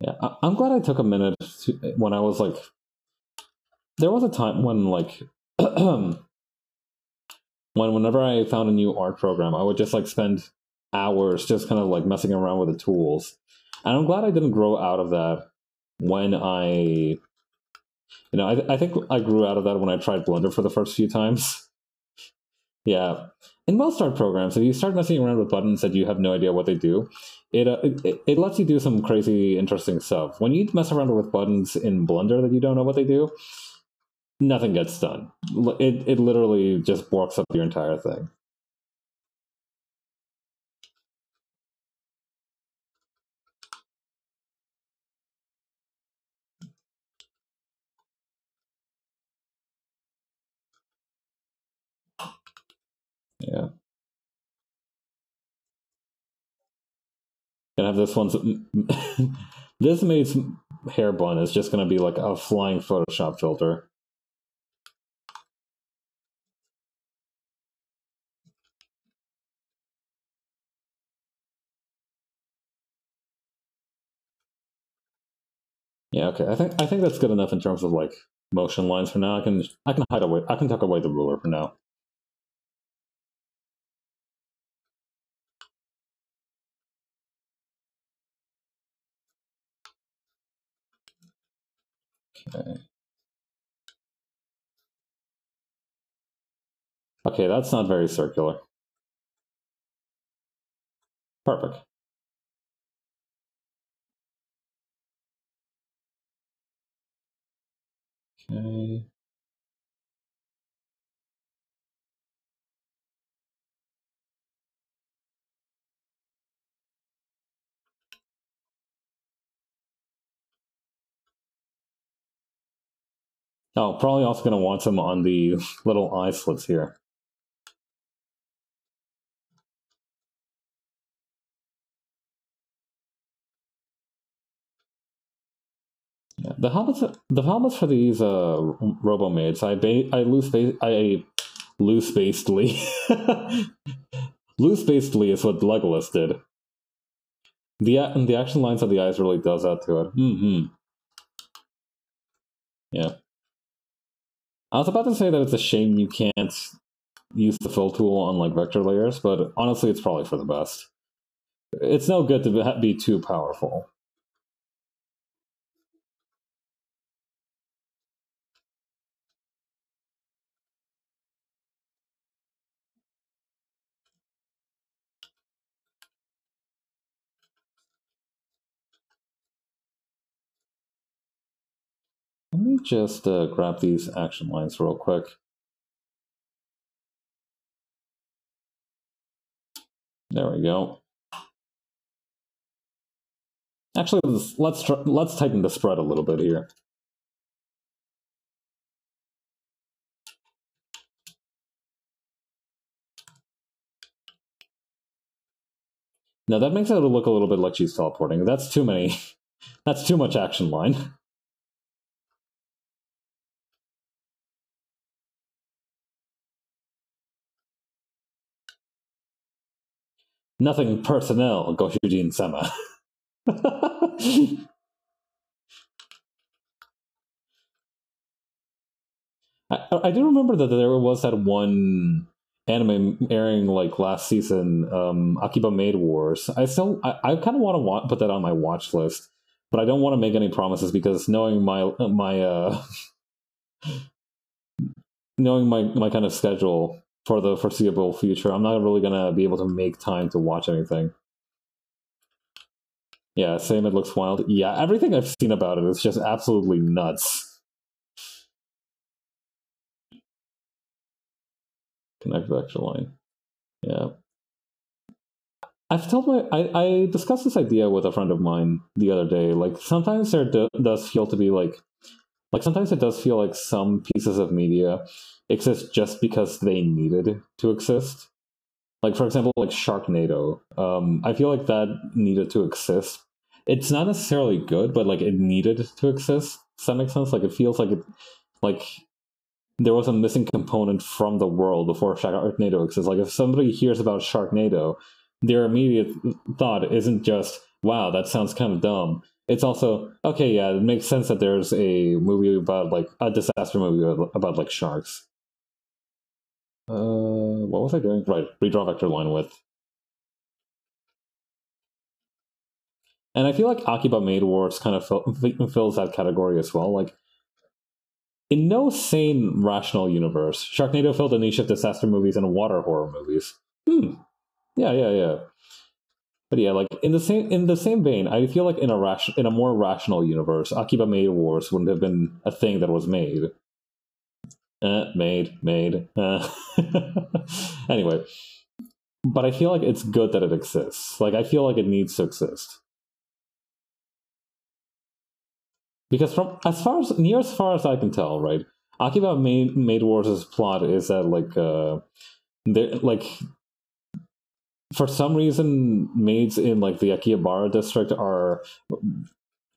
Speaker 1: Yeah, I'm glad I took a minute when I was like. There was a time when like whenever I found a new art program, I would just like spend hours just kind of like messing around with the tools. And I'm glad I didn't grow out of that when I think I grew out of that when I tried Blender for the first few times. Yeah. In most art programs, if you start messing around with buttons that you have no idea what they do, it lets you do some crazy, interesting stuff. When you mess around with buttons in Blender that you don't know what they do, nothing gets done. It literally just borks up your entire thing. Yeah. Gonna have this one's this maid's hair bun is just gonna be like a flying Photoshop filter. Yeah, okay. I think that's good enough in terms of like motion lines for now. I can hide away. I can tuck away the ruler for now. Okay. Okay, that's not very circular. Perfect. Okay. Oh, probably also gonna want some on the little eye slits here. Yeah. The helmets for these robo maids, I loose basedly loose basedly is what Legolas did. The action lines of the eyes really does that to it. Mm-hmm. Yeah. I was about to say that it's a shame you can't use the fill tool on like vector layers, but honestly, it's probably for the best. It's no good to be too powerful. Let me just grab these action lines real quick. There we go. Actually, let's tighten the spread a little bit here. Now that makes it look a little bit like she's teleporting. That's too many. That's too much action line. Nothing personnel, Goshujin Sama. I do remember that there was that one anime airing like last season, Akiba Maid Wars. I kind of want to put that on my watch list, but I don't want to make any promises because knowing my kind of schedule for the foreseeable future, I'm not really gonna be able to make time to watch anything. Yeah, same. It looks wild. Yeah, everything I've seen about it is just absolutely nuts. Connect vector line. Yeah. I discussed this idea with a friend of mine the other day. Like sometimes there does feel to be like Like sometimes it does feel like some pieces of media exist just because they needed to exist. Like for example, like Sharknado. I feel like that needed to exist. It's not necessarily good, but like it needed to exist. Does that make sense? Like it feels like like there was a missing component from the world before Sharknado exists. Like if somebody hears about Sharknado, their immediate thought isn't just, wow, that sounds kind of dumb. It's also, okay, yeah, it makes sense that there's a movie about like a disaster movie about like sharks. What was I doing? Right, redraw vector line width. And I feel like Akiba Made Wars kind of fills that category as well. Like, in no sane, rational universe, Sharknado filled a niche of disaster movies and water horror movies. Yeah, yeah, yeah. But yeah, like in the same vein, I feel like in a more rational universe, Akiba Made Wars wouldn't have been a thing that was made. Made. Anyway, but I feel like it's good that it exists. Like I feel like it needs to exist. Because from as far as I can tell, right, Akiba Made Wars' plot is that like for some reason maids in like the Akihabara district are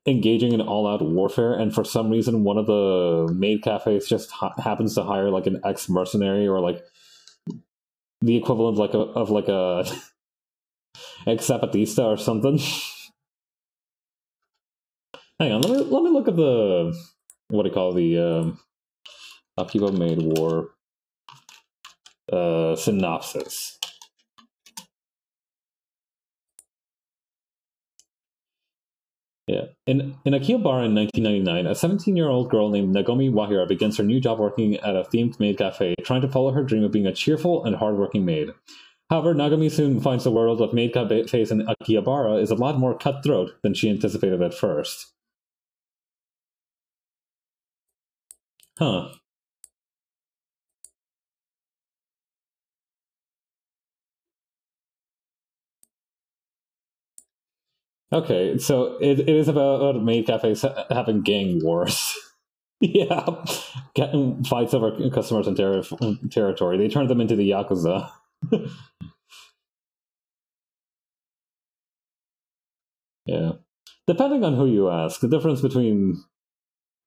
Speaker 1: engaging in all-out warfare, and for some reason one of the maid cafes just happens to hire like an ex-mercenary or like the equivalent of like a ex-zapatista or something. Hang on, let me look at the what do you call the Akiba Made War synopsis. Yeah. In Akihabara in 1999, a 17-year-old girl named Nagomi Wahira begins her new job working at a themed maid cafe, trying to follow her dream of being a cheerful and hardworking maid. However, Nagomi soon finds the world of maid cafes in Akihabara is a lot more cutthroat than she anticipated at first. Huh. Okay, so it is about maid cafes having gang wars. Yeah, getting fights over customers and territory. They turned them into the Yakuza. Yeah. Depending on who you ask, the difference between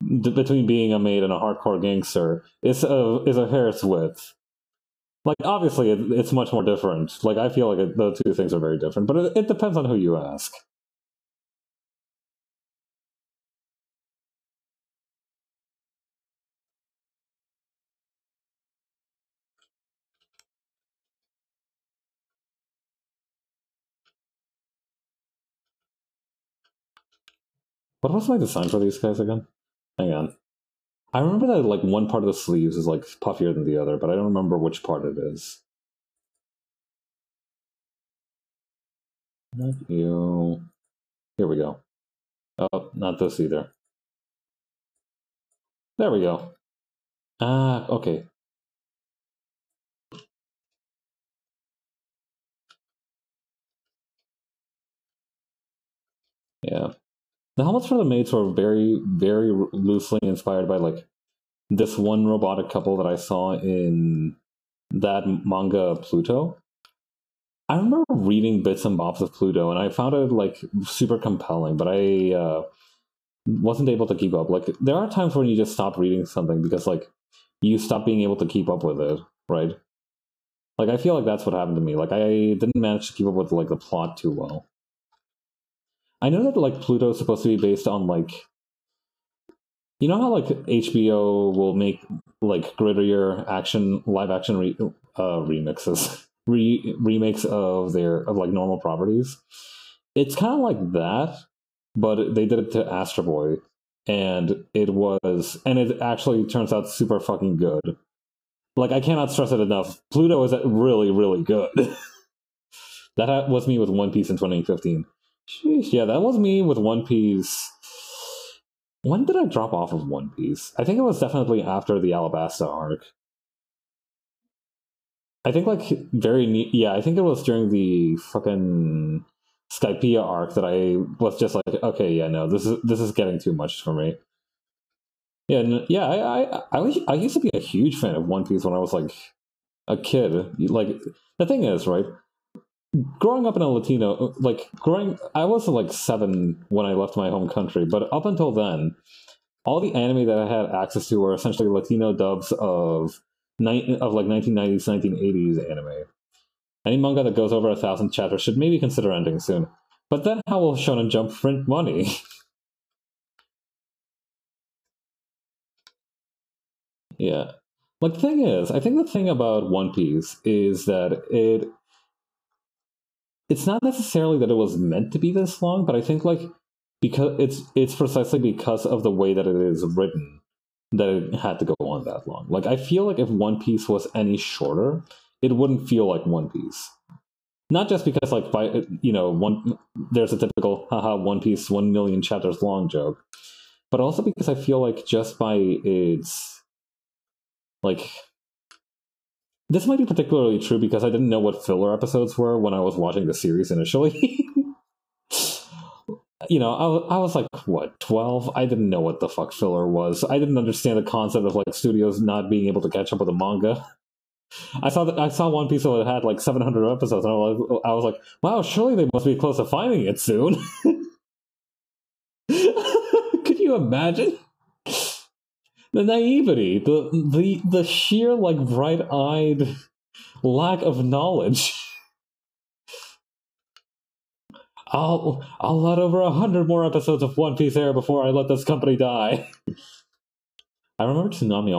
Speaker 1: being a maid and a hardcore gangster is a hair's width. Like obviously, it's much more different. Like I feel like the two things are very different, but it depends on who you ask. What was my design for these guys again? Hang on. I remember that like one part of the sleeves is like puffier than the other, but I don't remember which part it is. Not you. Here we go. Oh, not this either. There we go. Ah, okay. Yeah. The helmets for the mates were very, very loosely inspired by like this one robotic couple that I saw in that manga Pluto. I remember reading bits and bobs of Pluto, and I found it like super compelling, but I wasn't able to keep up. Like there are times when you just stop reading something because like you stop being able to keep up with it, right? Like I feel like that's what happened to me. Like I didn't manage to keep up with like the plot too well. I know that like Pluto is supposed to be based on like you know how like HBO will make like grittier action live action remixes remakes of their of like normal properties. It's kind of like that, but they did it to Astro Boy, and it actually turns out super fucking good. Like I cannot stress it enough. Pluto is really really good. That was me with One Piece in 2015. Sheesh, yeah, that was me with One Piece. When did I drop off of One Piece? I think it was definitely after the Alabasta arc. I think like yeah, I think it was during the fucking Skypiea arc that I was just like, okay, yeah, no, this is getting too much for me. Yeah, yeah. I used to be a huge fan of One Piece when I was like a kid. Like the thing is, right? Growing up in a Latino, like growing, I was like 7 when I left my home country, but up until then, all the anime that I had access to were essentially Latino dubs of like 1990s, 1980s anime. Any manga that goes over 1,000 chapters should maybe consider ending soon. But then how will Shonen Jump print money? Yeah. Like the thing is, I think the thing about One Piece is that it's not necessarily that it was meant to be this long, but I think like because it's precisely because of the way that it is written that it had to go on that long. Like I feel like if One Piece was any shorter, it wouldn't feel like One Piece. Not just because like by one there's a typical haha One Piece 1 million chapters long joke, but also because I feel like just by its like this might be particularly true because I didn't know what filler episodes were when I was watching the series initially. I was like, what, 12? I didn't know what the fuck filler was. I didn't understand the concept of like studios not being able to catch up with the manga. I saw One Piece that had like 700 episodes, and I was like, wow, surely they must be close to finding it soon. Could you imagine? The naivety, the sheer like bright-eyed lack of knowledge. I'll let over 100 more episodes of One Piece air before I let this company die. I remember Tsunami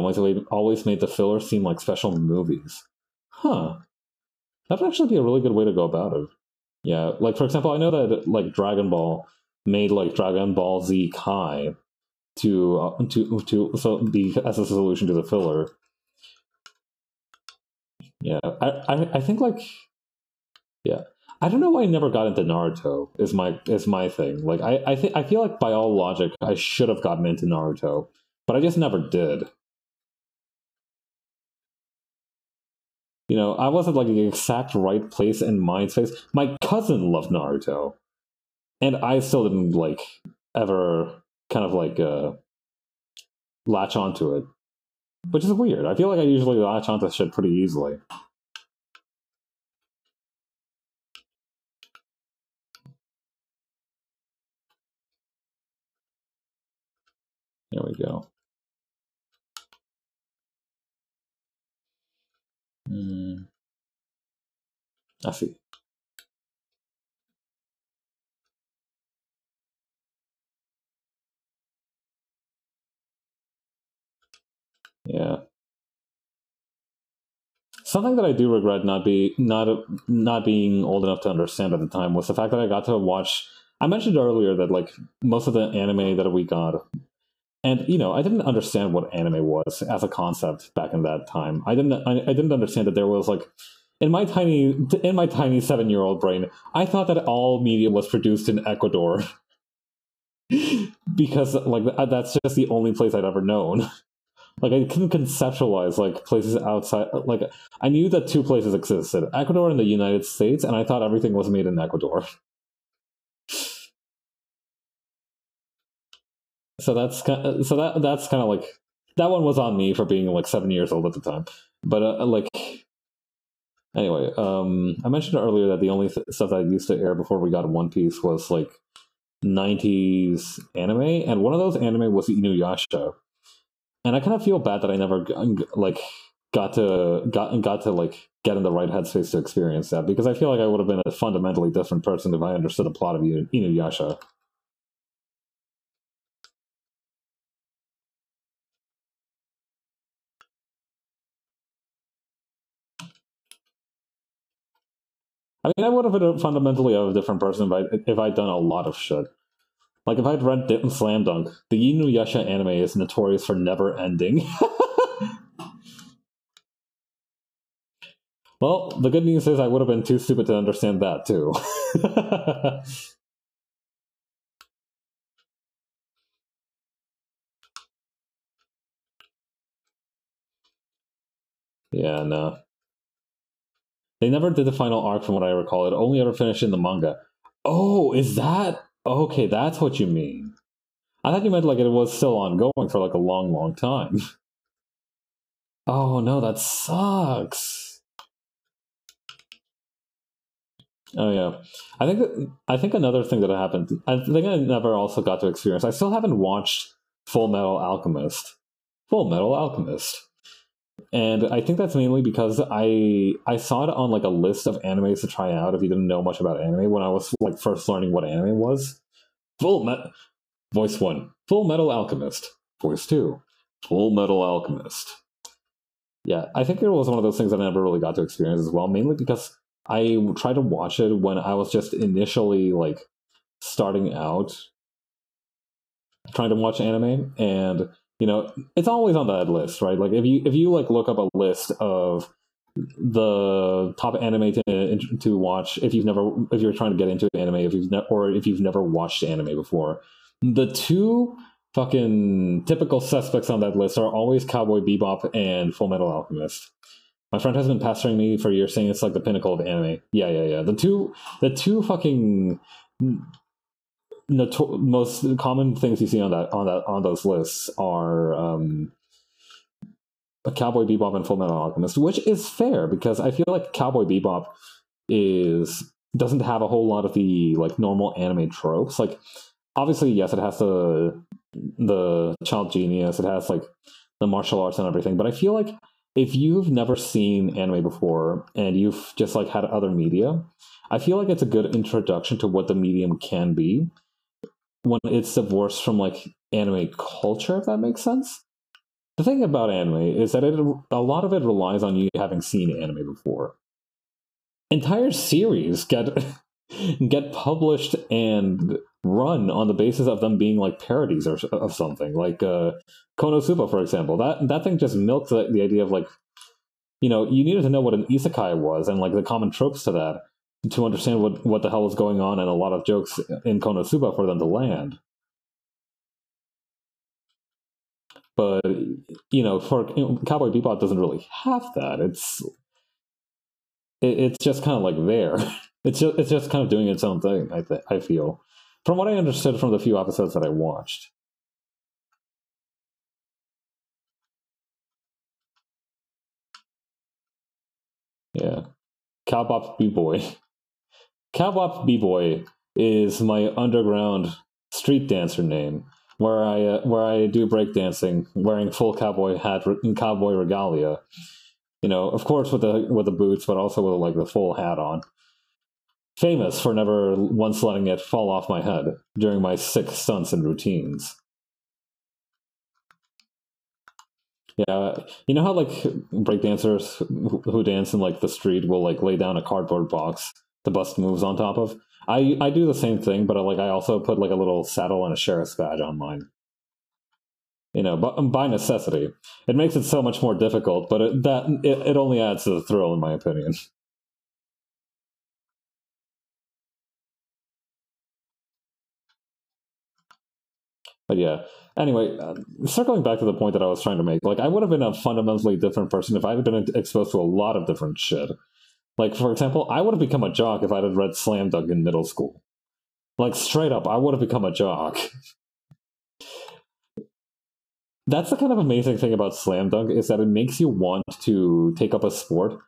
Speaker 1: always made the filler seem like special movies. Huh. That would actually be a really good way to go about it. Yeah, like for example, I know that like Dragon Ball made like Dragon Ball Z Kai to so the as a solution to the filler. Yeah, I think like yeah. I don't know why I never got into Naruto is my thing. Like I feel like by all logic I should have gotten into Naruto, but I just never did. I wasn't like the exact right place and mind space. My cousin loved Naruto, and I still didn't like ever kind of like latch onto it, which is weird. I feel like I usually latch onto shit pretty easily. There we go. I see. Yeah. Something that I do regret not being old enough to understand at the time was the fact that I got to watch. I mentioned earlier that like most of the anime that we got, and I didn't understand what anime was as a concept back in that time. I didn't understand that there was like in my tiny 7-year-old brain, I thought that all media was produced in Ecuador because like that's just the only place I'd ever known. Like I couldn't conceptualize like places outside. Like I knew that 2 places existed: Ecuador and the United States, and I thought everything was made in Ecuador. That's kind of like that one was on me for being like 7 years old at the time. But like anyway, I mentioned earlier that the only stuff that I used to air before we got One Piece was like 90s anime, and one of those anime was Inuyasha. And I kind of feel bad that I never like got to like get in the right headspace to experience that because I feel like I would have been a fundamentally different person if I understood the plot of Inuyasha. I mean, I would have been fundamentally a different person if I'd done a lot of shit. Like if I'd read Slam Dunk, the Inuyasha anime is notorious for never ending. Well, the good news is I would have been too stupid to understand that too. Yeah, no. They never did the final arc from what I recall. It only ever finished in the manga. Oh, is that okay? That's what you mean. I thought you meant like it was still ongoing for like a long, long time. Oh no, that sucks. Oh yeah, I think another thing that happened. I think I never also got to experience. I still haven't watched Full Metal Alchemist. Full Metal Alchemist, and I think that's mainly because I saw it on like a list of animes to try out if you didn't know much about anime when I was like first learning what anime was. Full Met Voice 1, Full Metal Alchemist. Voice 2, Full Metal Alchemist. Yeah, I think it was one of those things that I never really got to experience as well, mainly because I tried to watch it when I was just initially like starting out trying to watch anime, and it's always on that list, right? Like if you like look up a list of the top anime to watch if you're trying to get into anime or if you've never watched anime before, the two fucking typical suspects on that list are always Cowboy Bebop and Full Metal Alchemist. My friend has been pestering me for years saying it's like the pinnacle of anime. Yeah. The two fucking most common things you see on those lists are Cowboy Bebop and Full Metal Alchemist, which is fair because I feel like Cowboy Bebop is doesn't have a whole lot of the like normal anime tropes. Like obviously, yes, it has the child genius, it has like the martial arts and everything, but I feel like if you've never seen anime before and you've just like had other media, I feel like it's a good introduction to what the medium can be when it's divorced from like anime culture, if that makes sense. The thing about anime is that a lot of it relies on you having seen anime before. Entire series get get published and run on the basis of them being like parodies or of something, like Konosuba, for example. That thing just milks the idea of like you needed to know what an isekai was and like the common tropes to that to understand what the hell was going on, and a lot of jokes in Konosuba for them to land. But for Cowboy Bebop doesn't really have that. It's just kind of like there. It's just kind of doing its own thing. I feel, from what I understood from the few episodes that I watched. Yeah, Cowbop B Boy. Cowbop B Boy is my underground street dancer name, where I do breakdancing wearing full cowboy hat and cowboy regalia. Of course with the boots, but also with like the full hat on. Famous for never once letting it fall off my head during my sick stunts and routines. Yeah, you know how like breakdancers who dance in like the street will like lay down a cardboard box to bust moves on top of. I do the same thing, but I also put like a little saddle and a sheriff's badge on mine. But by necessity, it makes it so much more difficult. But it only adds to the thrill, in my opinion. But yeah. Anyway, circling back to the point that I was trying to make, like I would have been a fundamentally different person if I had been exposed to a lot of different shit. Like for example, I would have become a jock if I had read Slam Dunk in middle school. Like straight up, I would have become a jock. That's the kind of amazing thing about Slam Dunk is that it makes you want to take up a sport,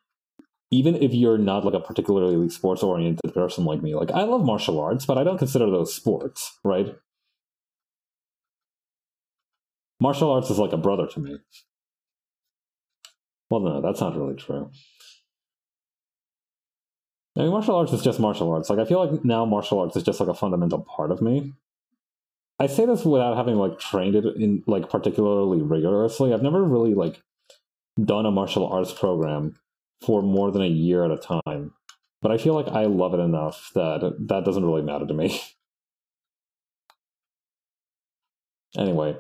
Speaker 1: even if you're not like a particularly sports oriented person like me. Like I love martial arts, but I don't consider those sports, right? Martial arts is like a brother to me. Well, no, that's not really true. I mean, martial arts is just martial arts. Like, I feel like now martial arts is just like a fundamental part of me. I say this without having like trained it in like particularly rigorously. I've never really like done a martial arts program for more than a year at a time. But I feel like I love it enough that that doesn't really matter to me. Anyway,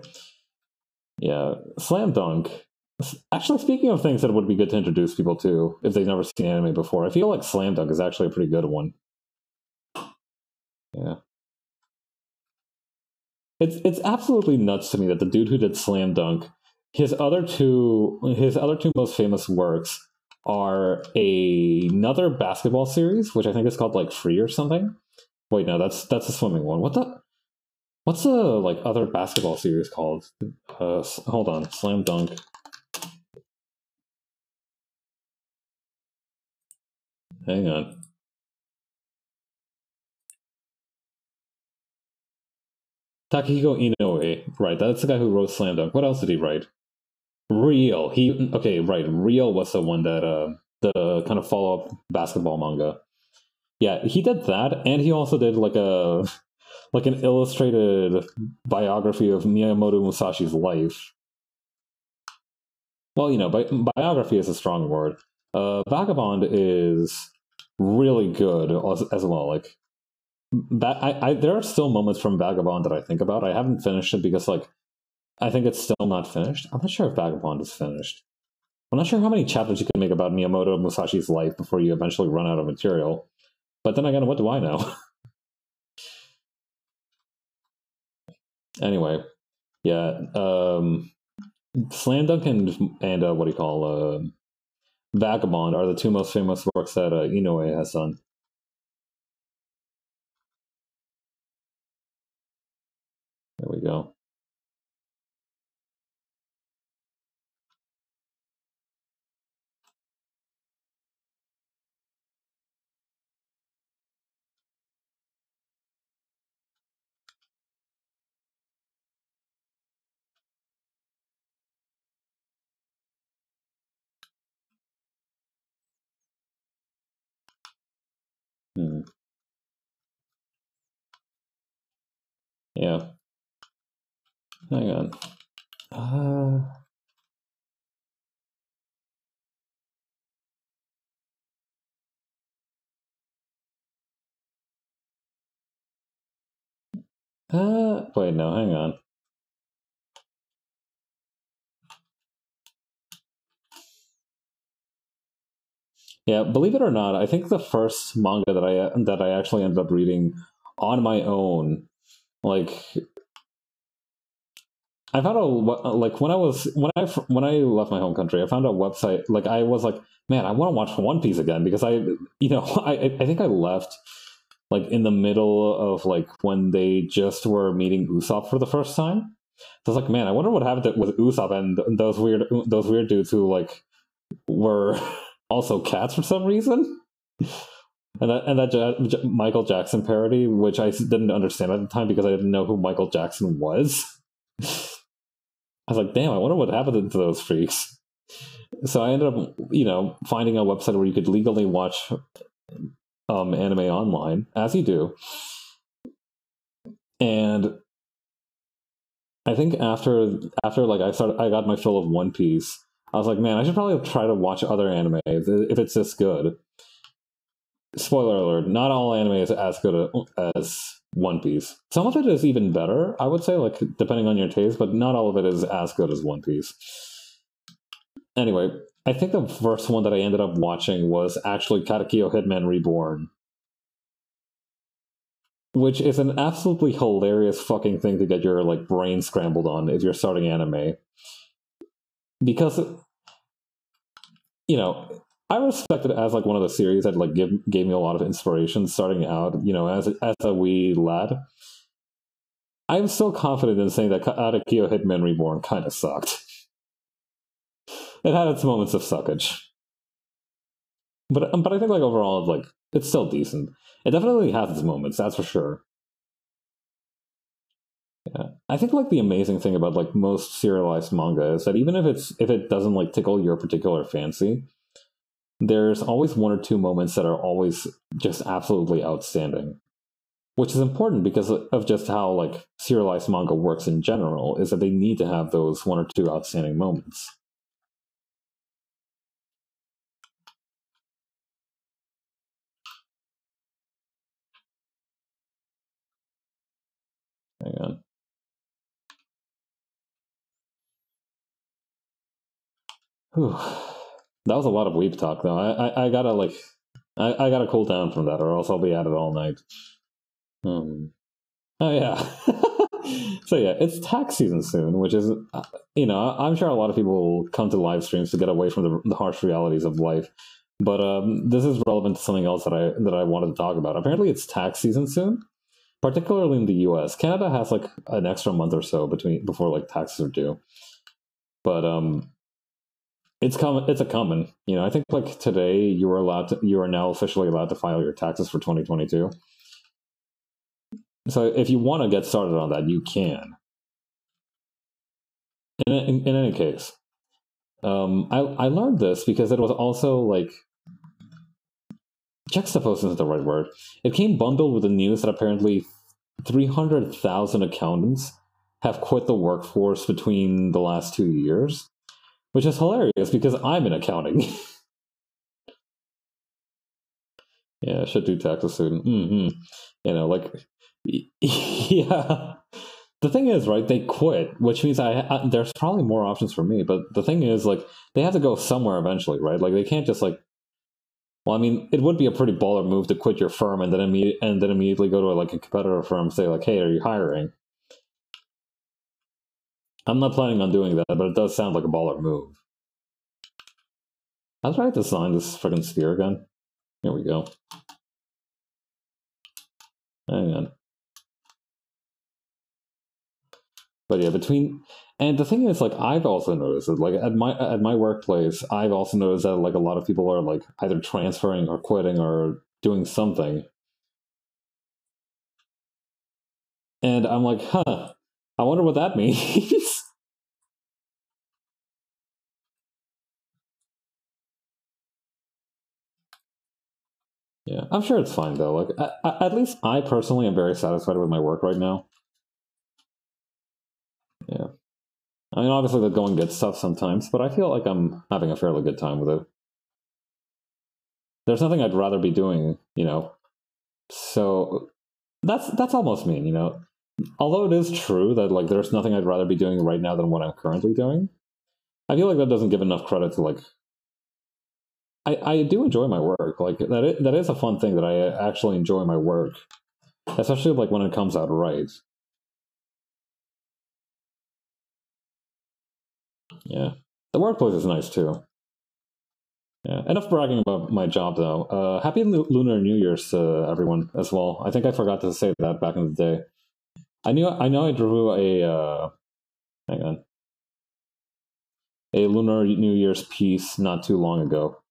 Speaker 1: yeah, Slam Dunk. Actually, speaking of things that would be good to introduce people to if they've never seen anime before, I feel like Slam Dunk is actually a pretty good one. Yeah. It's absolutely nuts to me that the dude who did Slam Dunk, his other two most famous works are another basketball series, which I think is called like Free or something. Wait, no, that's a swimming one. What the? What's the like other basketball series called? Hold on, Slam Dunk. Hang on. Takehiko Inoue, right? That's the guy who wrote Slam Dunk. What else did he write? Real. Right. Real was the one that the kind of follow up basketball manga. Yeah, he did that, and he also did like an illustrated biography of Miyamoto Musashi's life. Well, biography is a strong word. Vagabond is really good as well. Like that, there are still moments from Vagabond that I think about. I haven't finished it because I think it's still not finished. I'm not sure if Vagabond is finished. I'm not sure how many chapters you can make about Miyamoto Musashi's life before you eventually run out of material. But then again, what do I know? Anyway, yeah. Slam Dunk and what do you call Vagabond are the two most famous works that Inoue has done. There we go. Hmm. Yeah. Hang on. Wait, no, hang on. Yeah, believe it or not, I think the first manga that I actually ended up reading on my own, like I found a like when I left my home country, I found a website. Like I was like, man, I want to watch One Piece again because I think I left like in the middle of like when they just were meeting Usopp for the first time. So I was like, man, I wonder what happened with Usopp and those weird dudes who like were also cats for some reason. And that Michael Jackson parody, which I didn't understand at the time because I didn't know who Michael Jackson was. I was like, damn, I wonder what happened to those freaks. So I ended up, finding a website where you could legally watch anime online, as you do. And I think after like I got my fill of One Piece, I was like, man, I should probably try to watch other anime if it's this good. Spoiler alert, not all anime is as good as One Piece. Some of it is even better, I would say, like depending on your taste, but not all of it is as good as One Piece. Anyway, I think the first one that I ended up watching was actually Katekyo Hitman Reborn, which is an absolutely hilarious fucking thing to get your like brain scrambled on if you're starting anime. Because I respect it as like one of the series that like gave me a lot of inspiration starting out, as a wee lad. I'm still confident in saying that Katekyo Hitman Reborn kind of sucked. It had its moments of suckage, but I think like overall, like it's still decent. It definitely has its moments, that's for sure. Yeah, I think like the amazing thing about like most serialized manga is that even if it doesn't like tickle your particular fancy, there's always one or two moments that are always just absolutely outstanding, which is important because of just how like serialized manga works in general. Is that they need to have those one or two outstanding moments. Hang on. Whew. That was a lot of weep talk, though. I gotta like, I gotta cool down from that, or else I'll be at it all night. Oh yeah. So yeah, it's tax season soon, which is, I'm sure a lot of people will come to live streams to get away from the harsh realities of life. But this is relevant to something else that I wanted to talk about. Apparently, it's tax season soon, particularly in the U.S. Canada has like an extra month or so before like taxes are due, but it's common. It's a common. I think like today you are now officially allowed to file your taxes for 2022. So if you want to get started on that, you can. In any case, I learned this because it was also like juxtaposed isn't the right word. It came bundled with the news that apparently 300,000 accountants have quit the workforce between the last 2 years, which is hilarious because I'm in accounting. Yeah, I should do taxes soon. Like, yeah. The thing is, right, they quit, which means there's probably more options for me. But the thing is, like, they have to go somewhere eventually, right? Like, they can't just, like, well, I mean, it would be a pretty baller move to quit your firm and then immediately go to like a competitor firm and say like, "Hey, are you hiring?" I'm not planning on doing that, but it does sound like a baller move. I'll try to design this freaking sphere again. Here we go. Hang on. But yeah, and the thing is, like, I've also noticed that, like, at my workplace, I've also noticed that like a lot of people are like either transferring or quitting or doing something, and I'm like, huh, I wonder what that means. Yeah, I'm sure it's fine though. Like, at least I personally am very satisfied with my work right now. Yeah, I mean, obviously the going gets tough sometimes, but I feel like I'm having a fairly good time with it. There's nothing I'd rather be doing. So that's almost mean. Although it is true that like there's nothing I'd rather be doing right now than what I'm currently doing. I feel like that doesn't give enough credit to like. I do enjoy my work. Like that is a fun thing that I actually enjoy my work, especially like when it comes out right. Yeah, the workplace is nice too. Yeah, enough bragging about my job though. Happy Lunar New Year's to everyone as well. I think I forgot to say that back in the day. I know I drew a hang on, a Lunar New Year's piece not too long ago,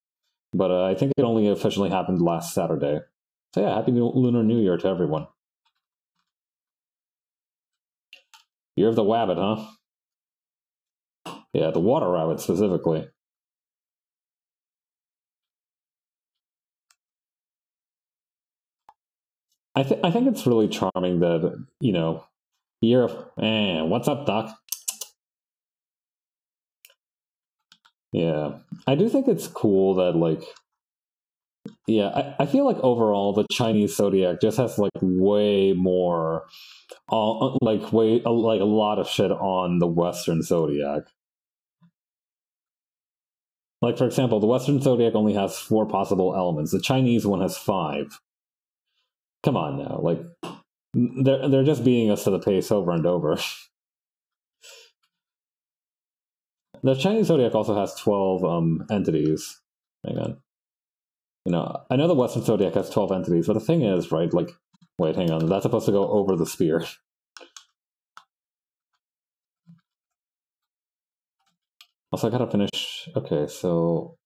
Speaker 1: but I think it only officially happened last Saturday. So yeah, happy Lunar New Year to everyone. Year of the Wabbit, huh? Yeah, the water rabbit specifically. I think it's really charming that year of what's up, Doc? Yeah, I do think it's cool that like yeah, I feel like overall the Chinese zodiac just has like way more, like a lot of shit on the Western zodiac. Like for example, the Western zodiac only has 4 possible elements. The Chinese one has 5. Come on now, like they're just beating us to the pace over and over. The Chinese zodiac also has 12 entities. Hang on. I know the Western zodiac has 12 entities, but the thing is, right? Like, wait, hang on. That's supposed to go over the spear. Also, I gotta finish. Okay, so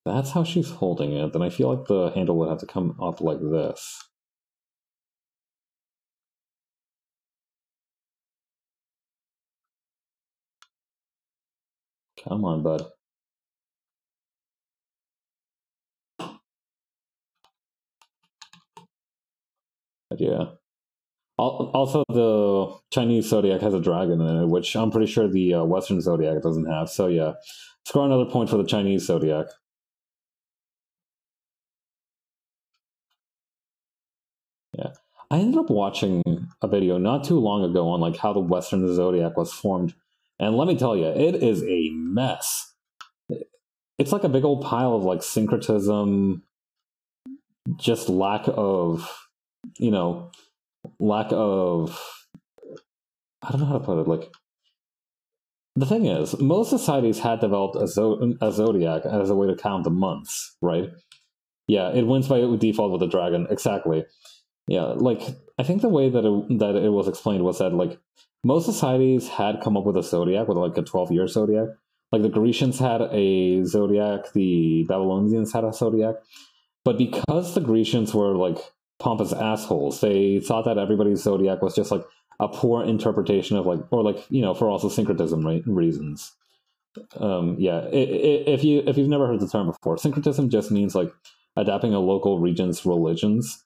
Speaker 1: that's how she's holding it. Then I feel like the handle would have to come up like this. Come on, bud. But yeah. Also, the Chinese zodiac has a dragon in it, which I'm pretty sure the Western zodiac doesn't have. So yeah, score another point for the Chinese zodiac. Yeah. I ended up watching a video not too long ago on like how the Western zodiac was formed, and let me tell you, it is a mess. It's like a big old pile of like syncretism, just you know, lack of. I don't know how to put it. Like the thing is, most societies had developed a zodiac as a way to count the months, right? Yeah, it wins by default with the dragon, exactly. Yeah, like I think the way that it was explained was that like most societies had come up with a zodiac with like a 12-year zodiac. Like the Grecians had a zodiac, the Babylonians had a zodiac, but because the Grecians were like pompous assholes, they thought that everybody's zodiac was just like a poor interpretation of like, or like for also syncretism reasons. Yeah, if you've never heard the term before, syncretism just means like adapting a local region's religions.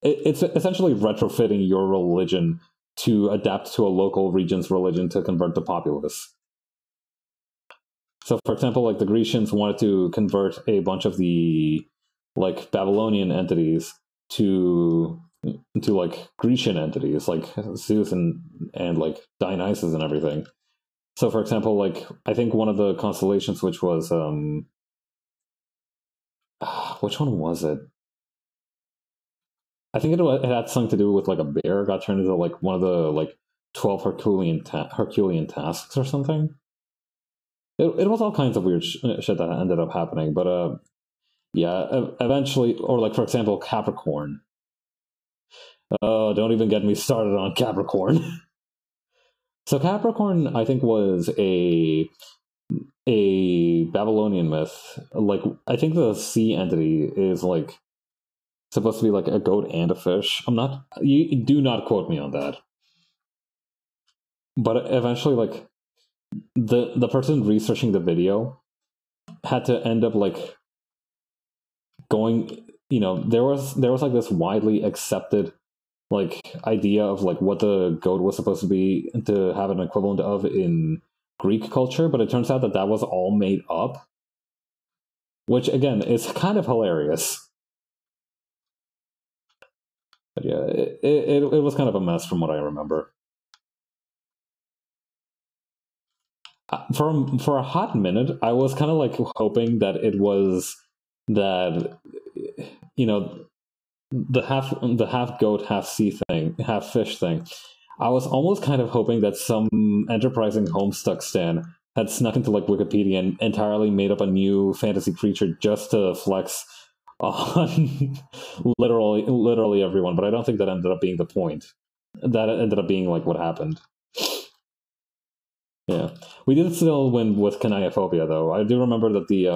Speaker 1: It's essentially retrofitting your religion to adapt to a local region's religion to convert the populace. So, for example, like the Grecians wanted to convert a bunch of the like Babylonian entities to like Grecian entities, like Zeus and like Dionysus and everything. So, for example, like I think one of the constellations, which was which one was it? I think it had something to do with like a bear got turned into like one of the like 12 Herculean tasks or something. It was all kinds of weird shit that ended up happening, but yeah, eventually, or like for example, Capricorn. Oh, don't even get me started on Capricorn. So Capricorn, I think, was a Babylonian myth. Like I think the sea entity is like supposed to be like a goat and a fish. I'm not. You do not quote me on that. But eventually, like the person researching the video had to end up like going. There was like this widely accepted like idea of like what the goat was supposed to be to have an equivalent of in Greek culture, but it turns out that that was all made up, which again is kind of hilarious. But yeah, it was kind of a mess from what I remember. For a hot minute, I was kind of like hoping that it was that you know the half goat, half sea thing, half fish thing. I was almost kind of hoping that some enterprising Homestuck stan had snuck into like Wikipedia and entirely made up a new fantasy creature just to flex on literally everyone. But I don't think that ended up being the point. That ended up being like what happened. Yeah, we did still win with Canaiophobia though. I do remember that the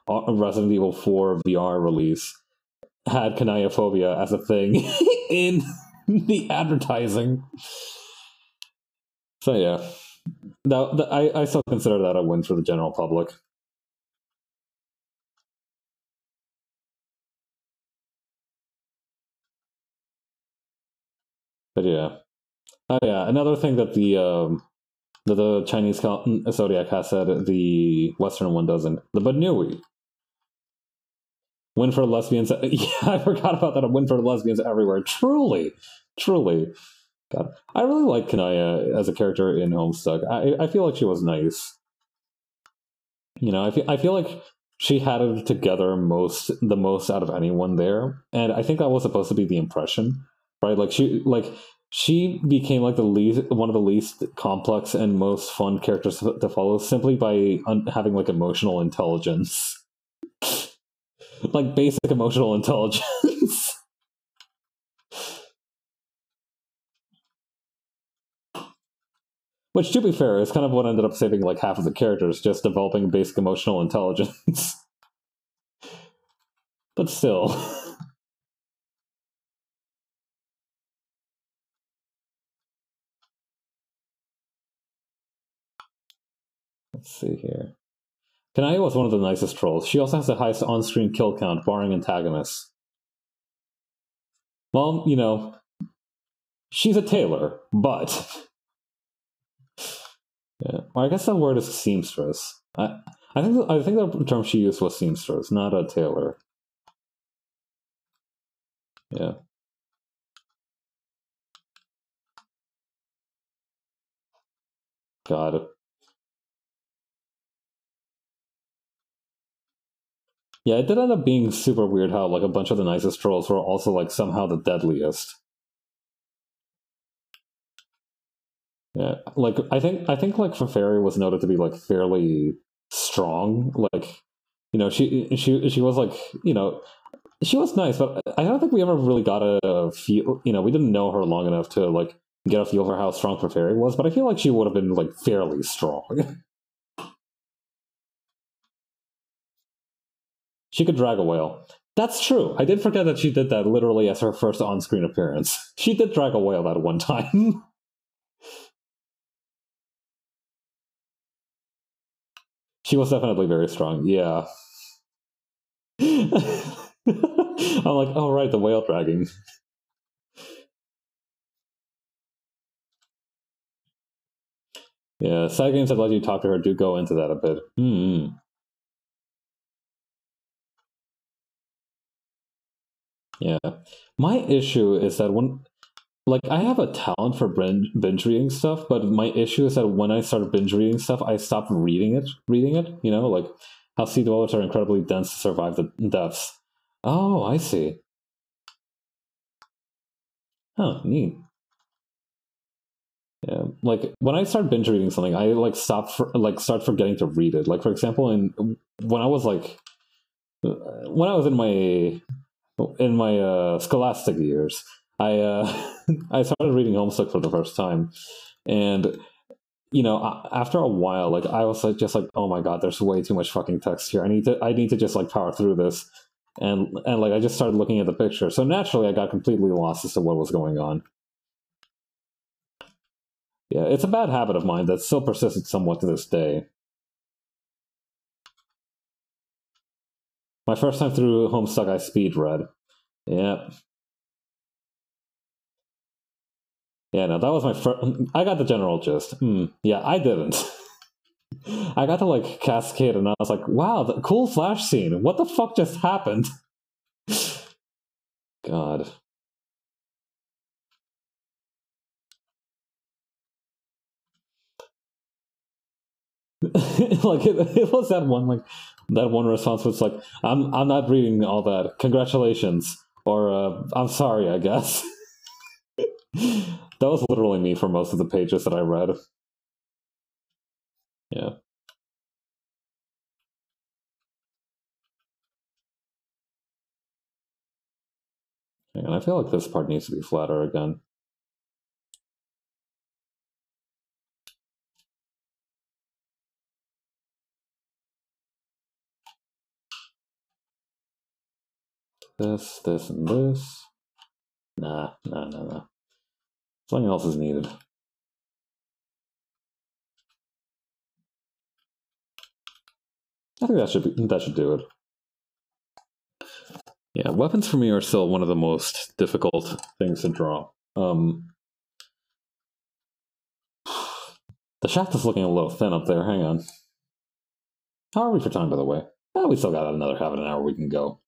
Speaker 1: Resident Evil 4 VR release had Canaiophobia as a thing in the advertising. So yeah, I still consider that a win for the general public. But yeah, oh yeah, another thing that the Chinese zodiac has said the Western one doesn't. The Banui. Win for lesbians. Yeah, I forgot about that. A win for lesbians everywhere. Truly, truly. God, I really like Kanaya as a character in Homestuck. I feel like she was nice. I feel like she had it together the most out of anyone there, and I think that was supposed to be the impression, right? She became like the least one of the least complex and most fun characters to follow simply by having like emotional intelligence, like basic emotional intelligence. Which, to be fair, is kind of what ended up saving like half of the characters, just developing basic emotional intelligence. But still. Let's see here. Kanaya was one of the nicest trolls. She also has the highest on-screen kill count, barring antagonists. Well, she's a tailor, but yeah. Well, I guess that word is seamstress. I think the term she used was seamstress, not a tailor. Yeah. God. Yeah, it did end up being super weird how like a bunch of the nicest trolls were also like somehow the deadliest. Yeah, like I think like Fairy was noted to be like fairly strong. Like, she was like She was nice, but I don't think we ever really got a feel. You know, we didn't know her long enough to like get a feel for how strong Clefairy was. But I feel like she would have been like fairly strong. She could drag a whale. That's true. I did forget that she did that literally as her first on-screen appearance. She did drag a whale that one time. She was definitely very strong. Yeah. I'm like, oh right, the whale dragging. Yeah, side games that let you talk to her do go into that a bit. Yeah. My issue is that when, like, I have a talent for binge reading stuff, but my issue is that when I start binge reading stuff, I stop reading it, you know, like how sea dwellers are incredibly dense to survive the deaths. Oh, I see. Oh, neat. Yeah, like when I start binge reading something, I like start forgetting to read it. Like for example, when I was like when I was in my scholastic years, I started reading Homestuck for the first time, and you know, after a while, like I was like, just like, oh my god, there's way too much fucking text here. I need to just like power through this, and like I just started looking at the picture. So naturally, I got completely lost as to what was going on. Yeah, it's a bad habit of mine that still persisted somewhat to this day. My first time through Homestuck, I speed read. Yeah, yeah, no, that was my first. I got the general gist. Yeah, I didn't. I got to like Cascade, and I was like, "Wow, the cool flash scene! What the fuck just happened?" God, like it was that one response was like, I'm not reading all that. Congratulations, or I'm sorry, I guess." That was literally me for most of the pages that I read. Yeah, and I feel like this part needs to be flatter again. This, and this. Nah. Something else is needed. I think that should do it. Yeah, weapons for me are still one of the most difficult things to draw. The shaft is looking a little thin up there. Hang on. How are we for time, by the way? Oh, we still got another half an hour we can go.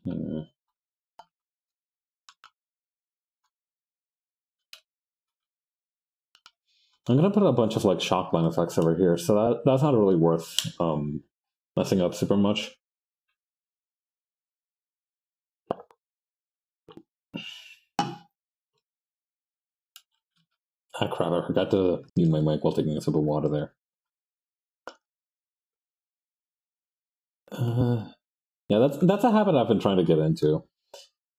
Speaker 1: Hmm. I'm gonna put a bunch of like shockline effects over here, so that's not really worth messing up super much. Ah, crap! I forgot to mute my mic while taking a sip of water there. Yeah, that's a habit I've been trying to get into.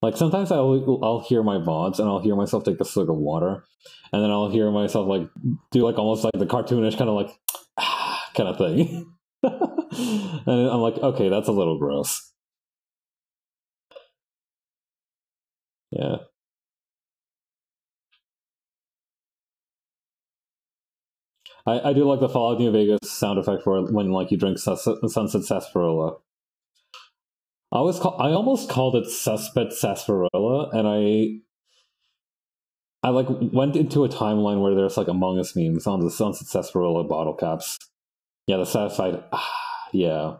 Speaker 1: Like sometimes I'll hear my VODs and I'll hear myself take a swig of water, and then I'll hear myself like do like almost like the cartoonish kind of like kind of thing, and I'm like, okay, that's a little gross. Yeah, I do like the Fallout New Vegas sound effect for when like you drink Sunset Sarsaparilla. I almost called it Suspect Sarsaparilla, and I like went into a timeline where there's like Among Us memes on the Sunset Sarsaparilla bottle caps. Yeah, the satisfied. Yeah.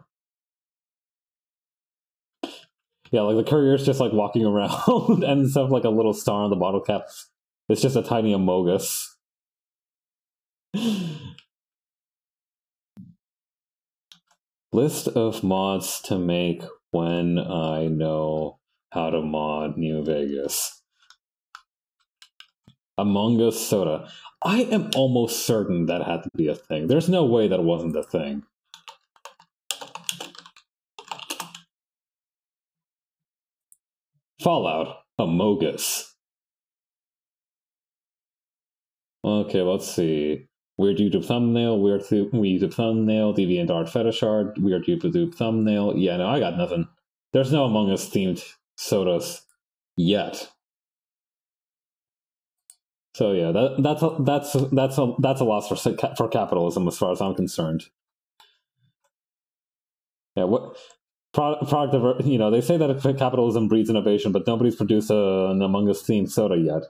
Speaker 1: Yeah, like the courier's just like walking around and instead of like a little star on the bottle cap, it's just a tiny amogus. List of mods to make when I know how to mod New Vegas. Among Us soda. I am almost certain that had to be a thing. There's no way that wasn't a thing. Fallout. Amogus. Okay, let's see. Weird YouTube thumbnail, weird YouTube thumbnail, deviant art fetish art, weird YouTube thumbnail. Yeah, no, I got nothing. There's no Among Us themed sodas yet. So yeah, that's a loss for capitalism as far as I'm concerned. Yeah, what product of, they say that capitalism breeds innovation, but nobody's produced an Among Us themed soda yet.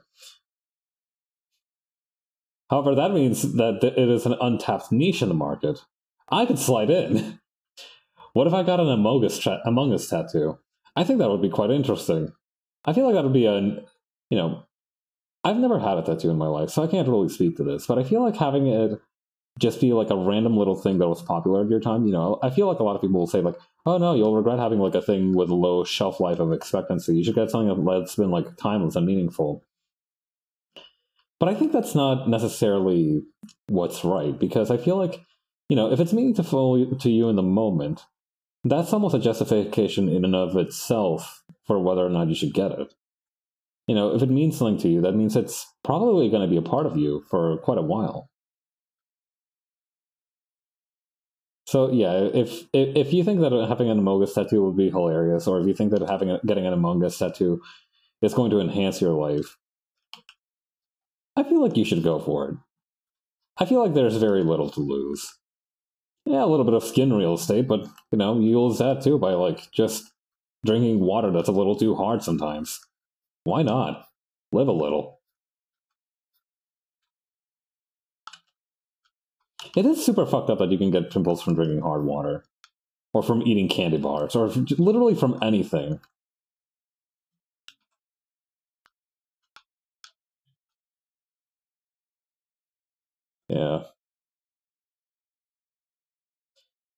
Speaker 1: However, that means that it is an untapped niche in the market. I could slide in. What if I got an Among Us tattoo? I think that would be quite interesting. I feel like that would be I've never had a tattoo in my life, so I can't really speak to this, but I feel like having it just be like a random little thing that was popular at your time, I feel like a lot of people will say like, oh no, you'll regret having like a thing with a low shelf life of expectancy. You should get something that's been like timeless and meaningful. But I think that's not necessarily what's right, because I feel like, if it's meaningful to you in the moment, that's almost a justification in and of itself for whether or not you should get it. If it means something to you, that means it's probably going to be a part of you for quite a while. So yeah, if you think that having an Among Us tattoo would be hilarious, or if you think that getting an Among Us tattoo is going to enhance your life, I feel like you should go for it. I feel like there's very little to lose. Yeah, a little bit of skin real estate, but you lose that too by like just drinking water that's a little too hard sometimes. Why not? Live a little. It is super fucked up that you can get pimples from drinking hard water, or from eating candy bars, or literally from anything. Yeah.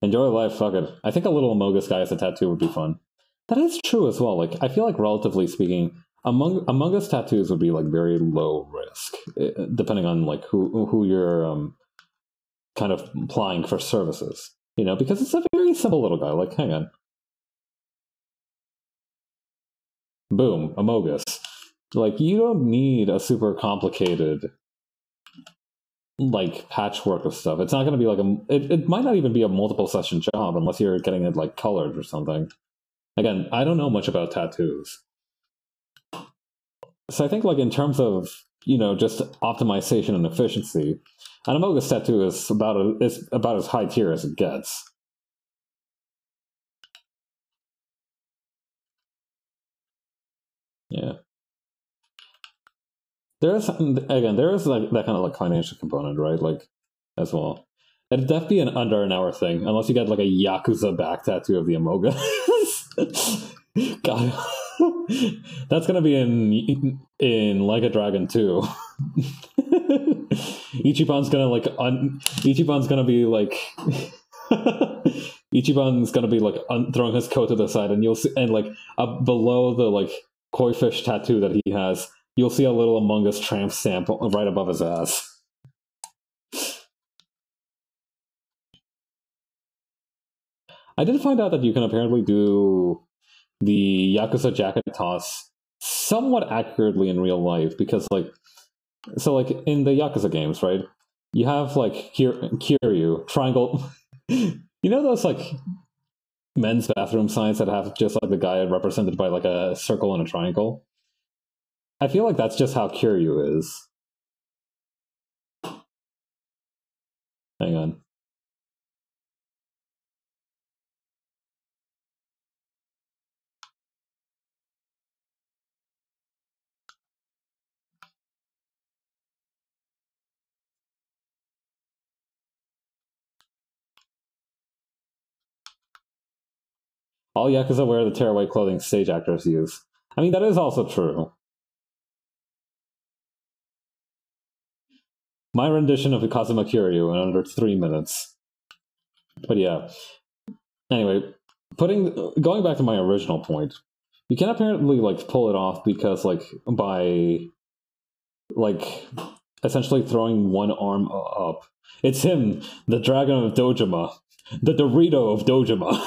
Speaker 1: Enjoy life, fuck it. I think a little Among Us guy as a tattoo would be fun. That is true as well. Like, I feel like relatively speaking, Among Us tattoos would be like very low risk, depending on like who you're kind of applying for services. Because it's a very simple little guy. Like, hang on, boom, Among Us. Like, you don't need a super complicated like patchwork of stuff. It's not going to be like it might not even be a multiple session job unless you're getting it like colored or something. Again, I don't know much about tattoos. So I think like in terms of, just optimization and efficiency, an Among Us tattoo is about as high tier as it gets. Yeah. There is like that kind of like financial component, right? Like, as well. It'd definitely be an under an hour thing, unless you get like a Yakuza back tattoo of the Amoga. God, that's gonna be in Like a Dragon 2. Ichiban's gonna like Ichiban's gonna be like Ichiban's gonna be like throwing his coat to the side, and you'll see, and like below the like koi fish tattoo that he has, you'll see a little Among Us tramp stamp right above his ass. I did find out that you can apparently do the Yakuza jacket toss somewhat accurately in real life, because like in the Yakuza games, right? You have like Kiryu triangle. Those like men's bathroom signs that have just like the guy represented by like a circle and a triangle. I feel like that's just how Kiryu is. Hang on. All Yakuza wear the tearaway clothing stage actors use. I mean, that is also true. My rendition of Kazuma Kiryu in under 3 minutes. But yeah. Anyway, putting going back to my original point, you can apparently like pull it off because like by like essentially throwing one arm up. It's him, the dragon of Dojima, the Dorito of Dojima.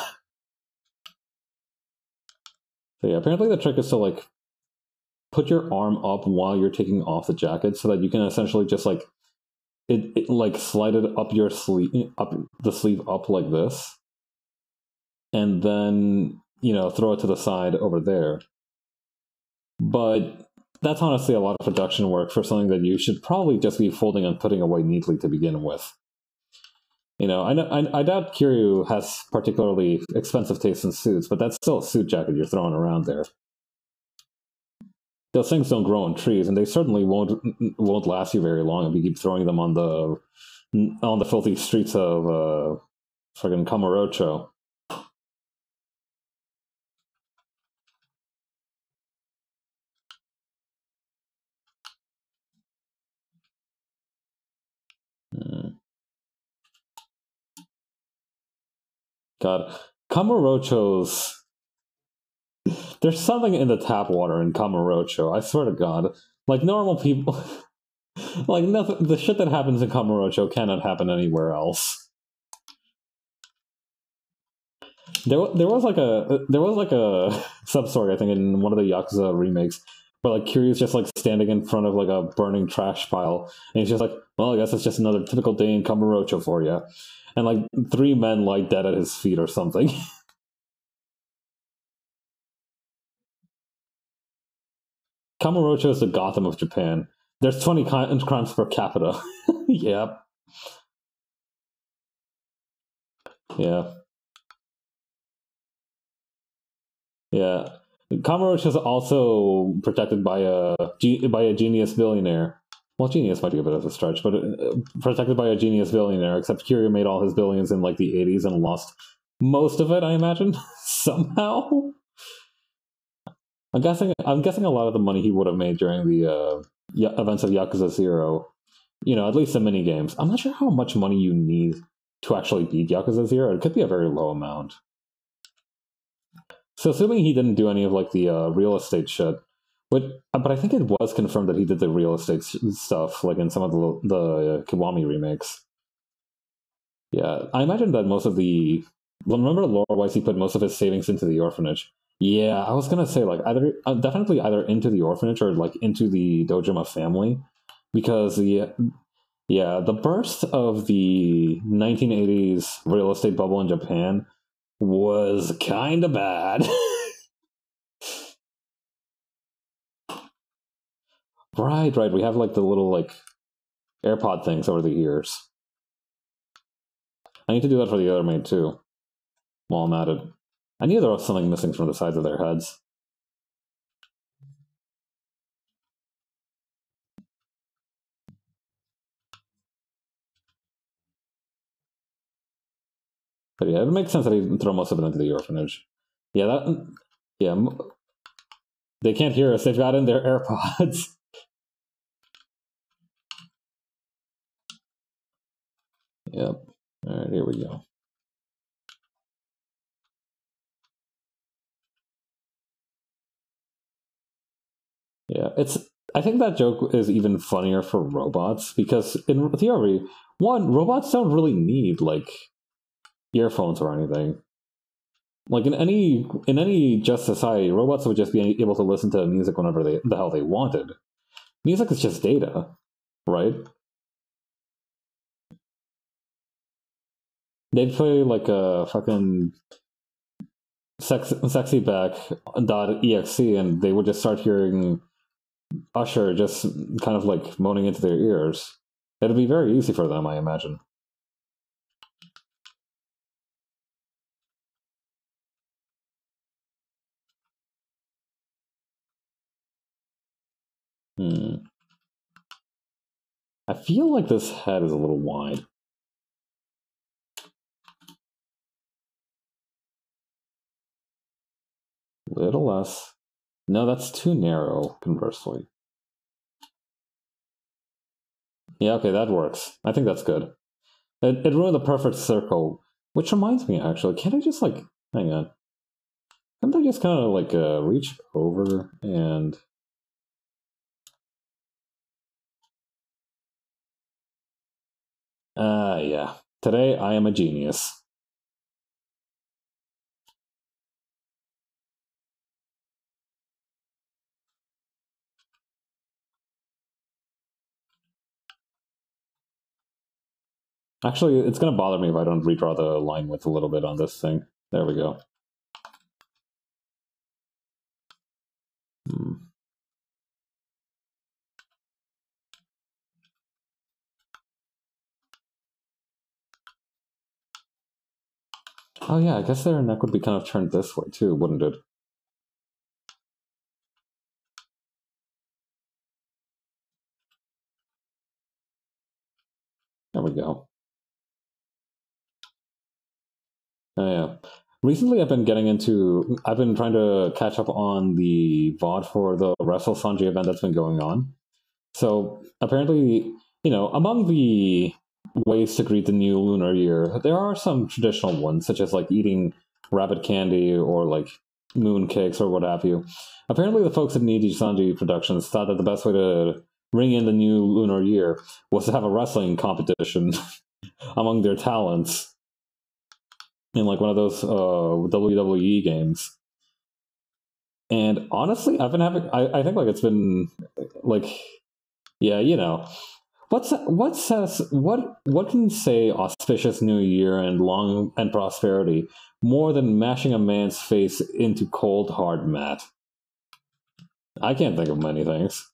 Speaker 1: So yeah, apparently the trick is to like put your arm up while you're taking off the jacket so that you can essentially just like it like slide it up your sleeve, up the sleeve up like this, and then throw it to the side over there. But that's honestly a lot of production work for something that you should probably just be folding and putting away neatly to begin with. I doubt Kiryu has particularly expensive taste in suits, but that's still a suit jacket you're throwing around there. Those things don't grow on trees, and they certainly won't last you very long if you keep throwing them on the filthy streets of friggin' Kamurocho. God, Kamurocho's. There's something in the tap water in Kamurocho. I swear to God, like normal people, like nothing. The shit that happens in Kamurocho cannot happen anywhere else. There was like a sub story I think in one of the Yakuza remakes where like Kiryu's just like standing in front of like a burning trash pile and he's just like, well, I guess it's just another typical day in Kamurocho for you, and like 3 men lie dead at his feet or something. Kamurocho is the Gotham of Japan. There's 20 crimes per capita. Yep. Yeah. Yeah. Kamurocho is also protected by a genius billionaire. Well, genius might be a bit of a stretch, but protected by a genius billionaire. Except Kiryu made all his billions in like the 80s and lost most of it, I imagine, somehow. I'm guessing a lot of the money he would have made during the events of Yakuza 0, at least the mini games. I'm not sure how much money you need to actually beat Yakuza 0. It could be a very low amount. So assuming he didn't do any of like the real estate shit, but I think it was confirmed that he did the real estate stuff like in some of the Kiwami remakes. Yeah, I imagine that most of the remember lore-wise he put most of his savings into the orphanage. Yeah, I was gonna say like either definitely either into the orphanage or like into the Dojima family, because the burst of the 1980s real estate bubble in Japan was kind of bad. Right. We have like the little like AirPod things over the ears. I need to do that for the other maid too. While I'm at it, I knew there was something missing from the sides of their heads. But yeah, it makes sense that he throw most of it into the orphanage. Yeah, they can't hear us. They've got in their AirPods. Yep. All right, here we go. Yeah, I think that joke is even funnier for robots because in theory, one, robots don't really need like earphones or anything. Like in any just society, robots would just be able to listen to music whenever the hell they wanted. Music is just data, right? They'd play like a fucking sexy back .exe and they would just start hearing Usher just kind of like moaning into their ears. It'd be very easy for them, I imagine. Hmm. I feel like this head is a little wide. Little less. No, that's too narrow, conversely. Yeah, okay, that works. I think that's good. It ruined the perfect circle. Which reminds me, actually, can't I just like hang on? Can't I just kind of like reach over and yeah. Today I am a genius. Actually, it's gonna bother me if I don't redraw the line width a little bit on this thing. There we go. Hmm. Oh yeah, I guess their neck would be kind of turned this way too, wouldn't it? There we go. Oh yeah. Recently, I've been trying to catch up on the VOD for the Wrestle Sanji event that's been going on. So apparently, among the ways to greet the new lunar year, there are some traditional ones, such as like eating rabbit candy or like moon cakes or what have you. Apparently, the folks at Niji Sanji Productions thought that the best way to ring in the new lunar year was to have a wrestling competition among their talents in like one of those WWE games. And honestly, I think like it's been like, yeah, what can say auspicious new year and long and prosperity more than mashing a man's face into cold hard mat? I can't think of many things.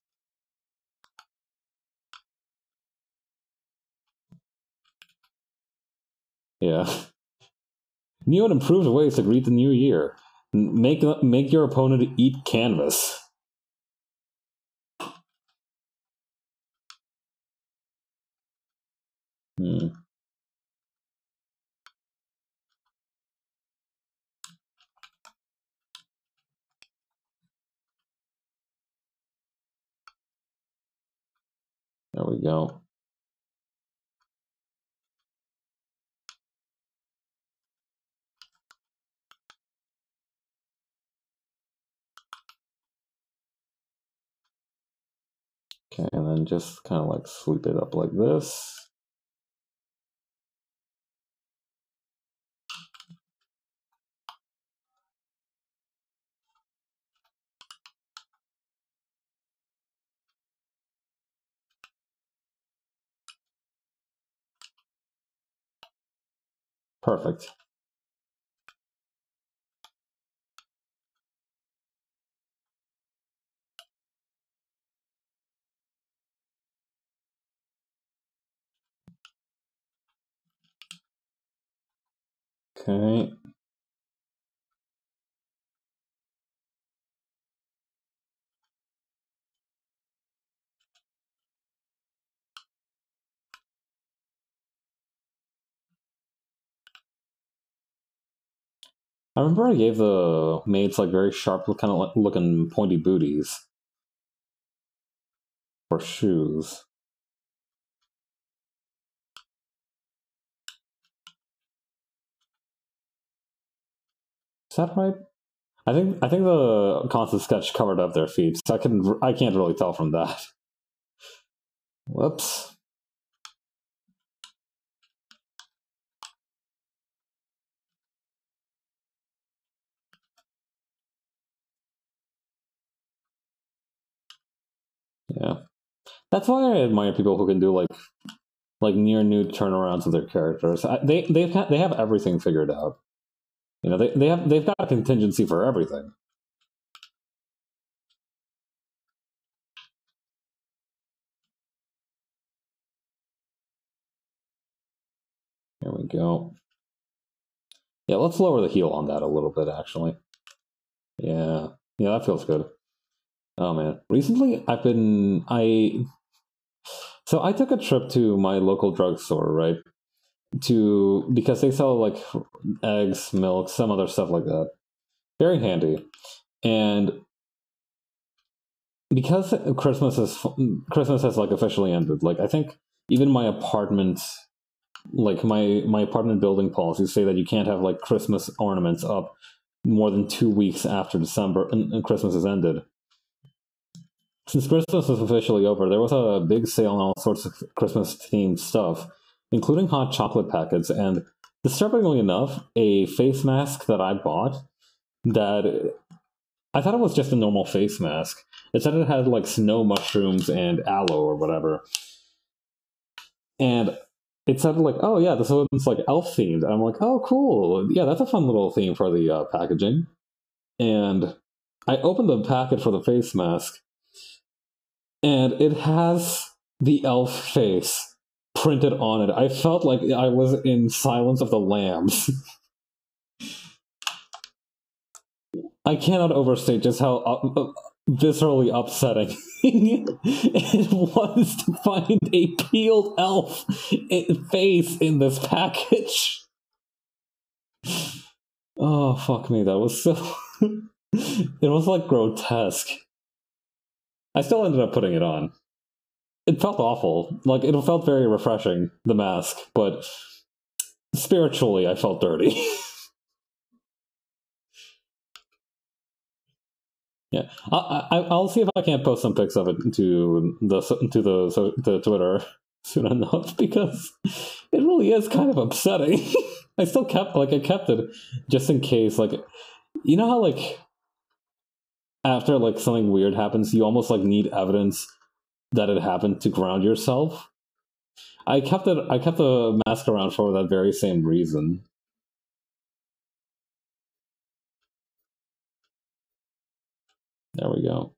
Speaker 1: Yeah. New and improved ways to greet the new year. Make your opponent eat canvas. Hmm, there we go. Okay, and then just kind of like sweep it up like this. Perfect. Okay. I remember I gave the maids like very sharp, kind of looking pointy booties for shoes. Is that right? I think the concept sketch covered up their feet, so I can't really tell from that. Whoops. Yeah, that's why I admire people who can do like near nude turnarounds of their characters. They have everything figured out. They've got a contingency for everything. There we go. Yeah, let's lower the heel on that a little bit, actually. Yeah, yeah, that feels good. Oh man, recently so I took a trip to my local drugstore, right? Because they sell like eggs, milk, some other stuff like that. Very handy. And because Christmas has like officially ended, like I think even my apartment like my apartment building policies say that you can't have like Christmas ornaments up more than 2 weeks after December and Christmas has ended. Since Christmas was officially over, there was a big sale on all sorts of Christmas themed stuff, including hot chocolate packets. And disturbingly enough, a face mask that I bought that I thought it was just a normal face mask. It said it had like snow mushrooms and aloe or whatever. And it said like, oh yeah, this one's like elf themed. And I'm like, oh cool, yeah, that's a fun little theme for the packaging. And I opened the packet for the face mask, and it has the elf face printed on it. I felt like I was in Silence of the Lambs. I cannot overstate just how viscerally upsetting it was to find a peeled elf face in this package. Oh, fuck me, that was so... it was like grotesque. I still ended up putting it on. It felt awful. Like, it felt very refreshing, the mask, but spiritually I felt dirty. Yeah, I'll see if I can't post some pics of it to the Twitter soon enough, because it really is kind of upsetting. I still kept I kept it just in case. Like, you know how like after like something weird happens, you almost like need evidence that it happened to ground yourself. I kept the mask around for that very same reason. There we go.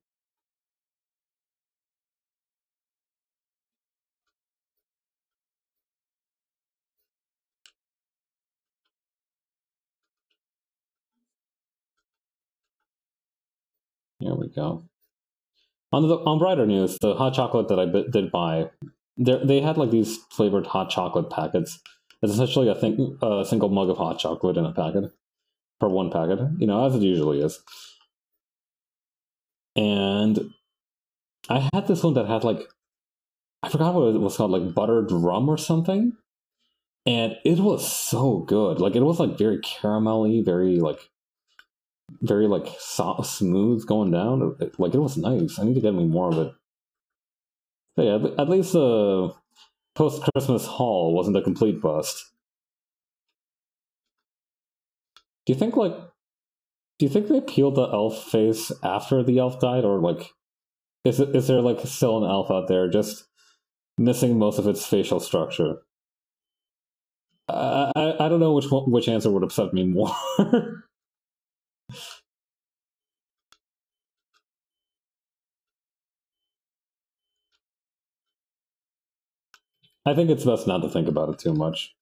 Speaker 1: There we go. On brighter news, the hot chocolate that I did buy, they had like these flavored hot chocolate packets. It's essentially a single mug of hot chocolate in a packet for one packet, you know, as it usually is. And I had this one that had like, I forgot what it was called, like buttered rum or something. And it was so good. Like, it was like very caramelly, very like soft, smooth going down. Like, it was nice. I need to get me more of it. But yeah, at least the post Christmas haul wasn't a complete bust. Do you think like do you think they peeled the elf face after the elf died, or like is there like still an elf out there just missing most of its facial structure? I don't know which answer would upset me more. I think it's best not to think about it too much.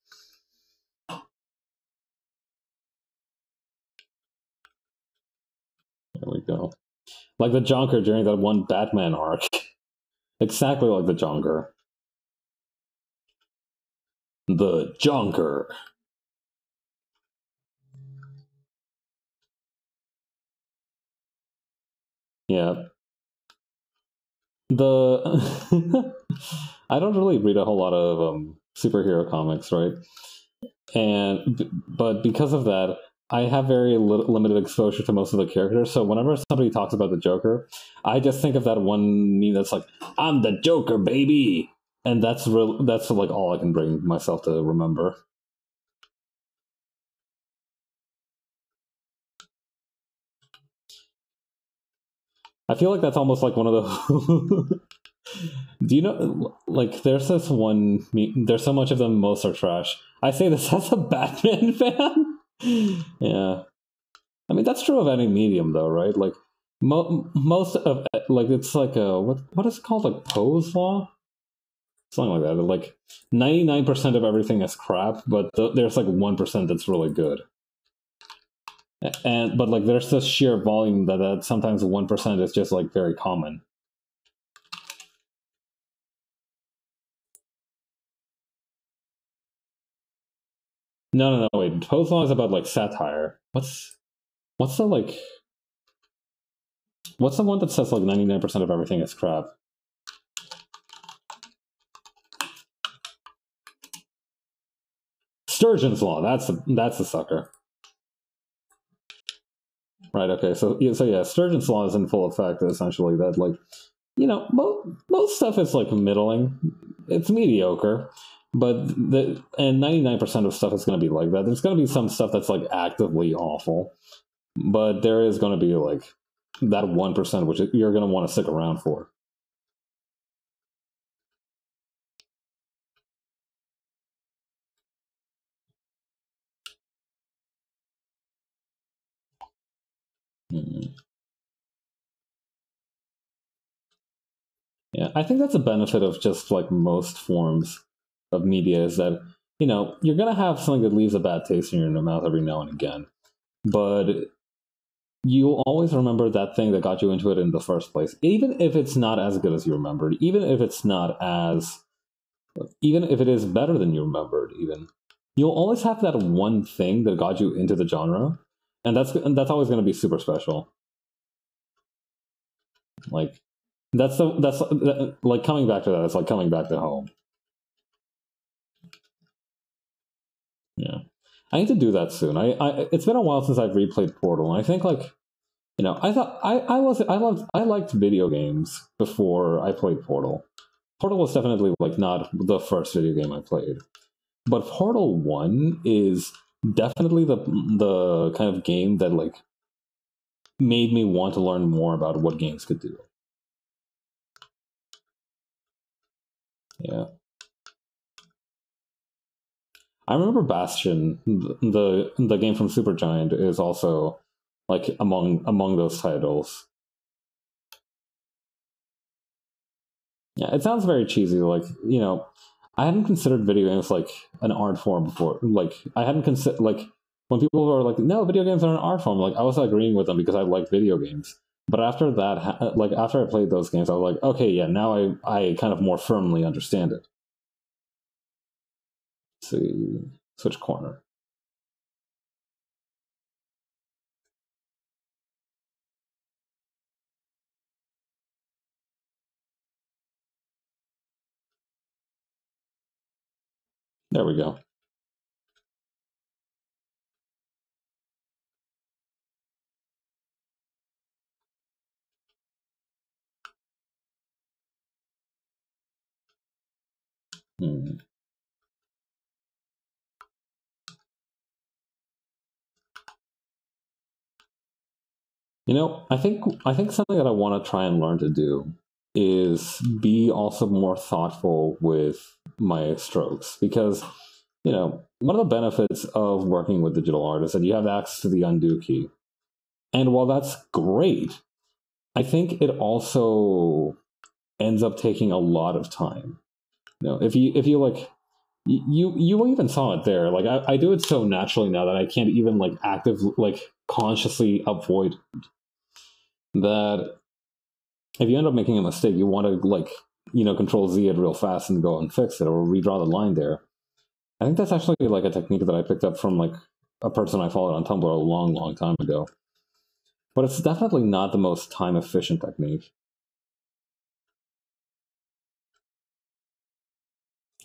Speaker 1: There we go. Like the Jonker during that one Batman arc. Exactly like the Jonker. The Jonker. Yeah. The I don't really read a whole lot of superhero comics, right? But because of that, I have very limited exposure to most of the characters. So whenever somebody talks about the Joker, I just think of that one meme that's like, "I'm the Joker, baby," and that's like all I can bring myself to remember. I feel like that's almost like one of the. Do you know, like, there's this one. There's so much of them. Most are trash. I say this as a Batman fan. Yeah, I mean that's true of any medium, though, right? Like, most of like it's like a what is it called, like Poe's law, something like that. Like 99% of everything is crap, but there's like 1% that's really good. And but like there's this sheer volume that sometimes 1% is just like very common. No, wait. Poe's law is about like satire. What's the like? What's the one that says like 99% of everything is crap? Sturgeon's law. That's the sucker. Right. Okay. So yeah, Sturgeon's law is in full effect. Essentially, that like most stuff is like middling. It's mediocre, but 99% of stuff is going to be like that. There's going to be some stuff that's like actively awful, but there is going to be like that 1% which you're going to want to stick around for. Hmm. Yeah, I think that's a benefit of just like most forms of media is that you're going to have something that leaves a bad taste in your mouth every now and again, but you'll always remember that thing that got you into it in the first place, even if it's not as good as you remembered, even if it is better than you remembered, even you'll always have that one thing that got you into the genre, and that's always going to be super special. Like like coming back to that. It's like coming back to home. Yeah, I need to do that soon. It's been a while since I've replayed Portal, and I think like I thought I liked video games before I played Portal. Portal was definitely like not the first video game I played, but Portal 1 is definitely the kind of game that like made me want to learn more about what games could do. Yeah. I remember Bastion, the game from Supergiant, is also like among those titles. Yeah, it sounds very cheesy. Like I hadn't considered video games like an art form before. Like I hadn't considered like when people were like, "No, video games are an art form." Like I was agreeing with them because I like video games. But after that, like after I played those games, I was like, "Okay, yeah, now I kind of more firmly understand it." Let's see, switch corner. There we go. Hmm. I think something that I want to try and learn to do is be also more thoughtful with my strokes because one of the benefits of working with digital art is that you have access to the undo key. And while that's great, I think it also ends up taking a lot of time. If you like you even saw it there. Like I do it so naturally now that I can't even like actively like consciously avoid that. If you end up making a mistake, you want to like control Z it real fast and go and fix it or redraw the line there. I think that's actually like a technique that I picked up from like a person I followed on Tumblr a long, long time ago. But it's definitely not the most time efficient technique.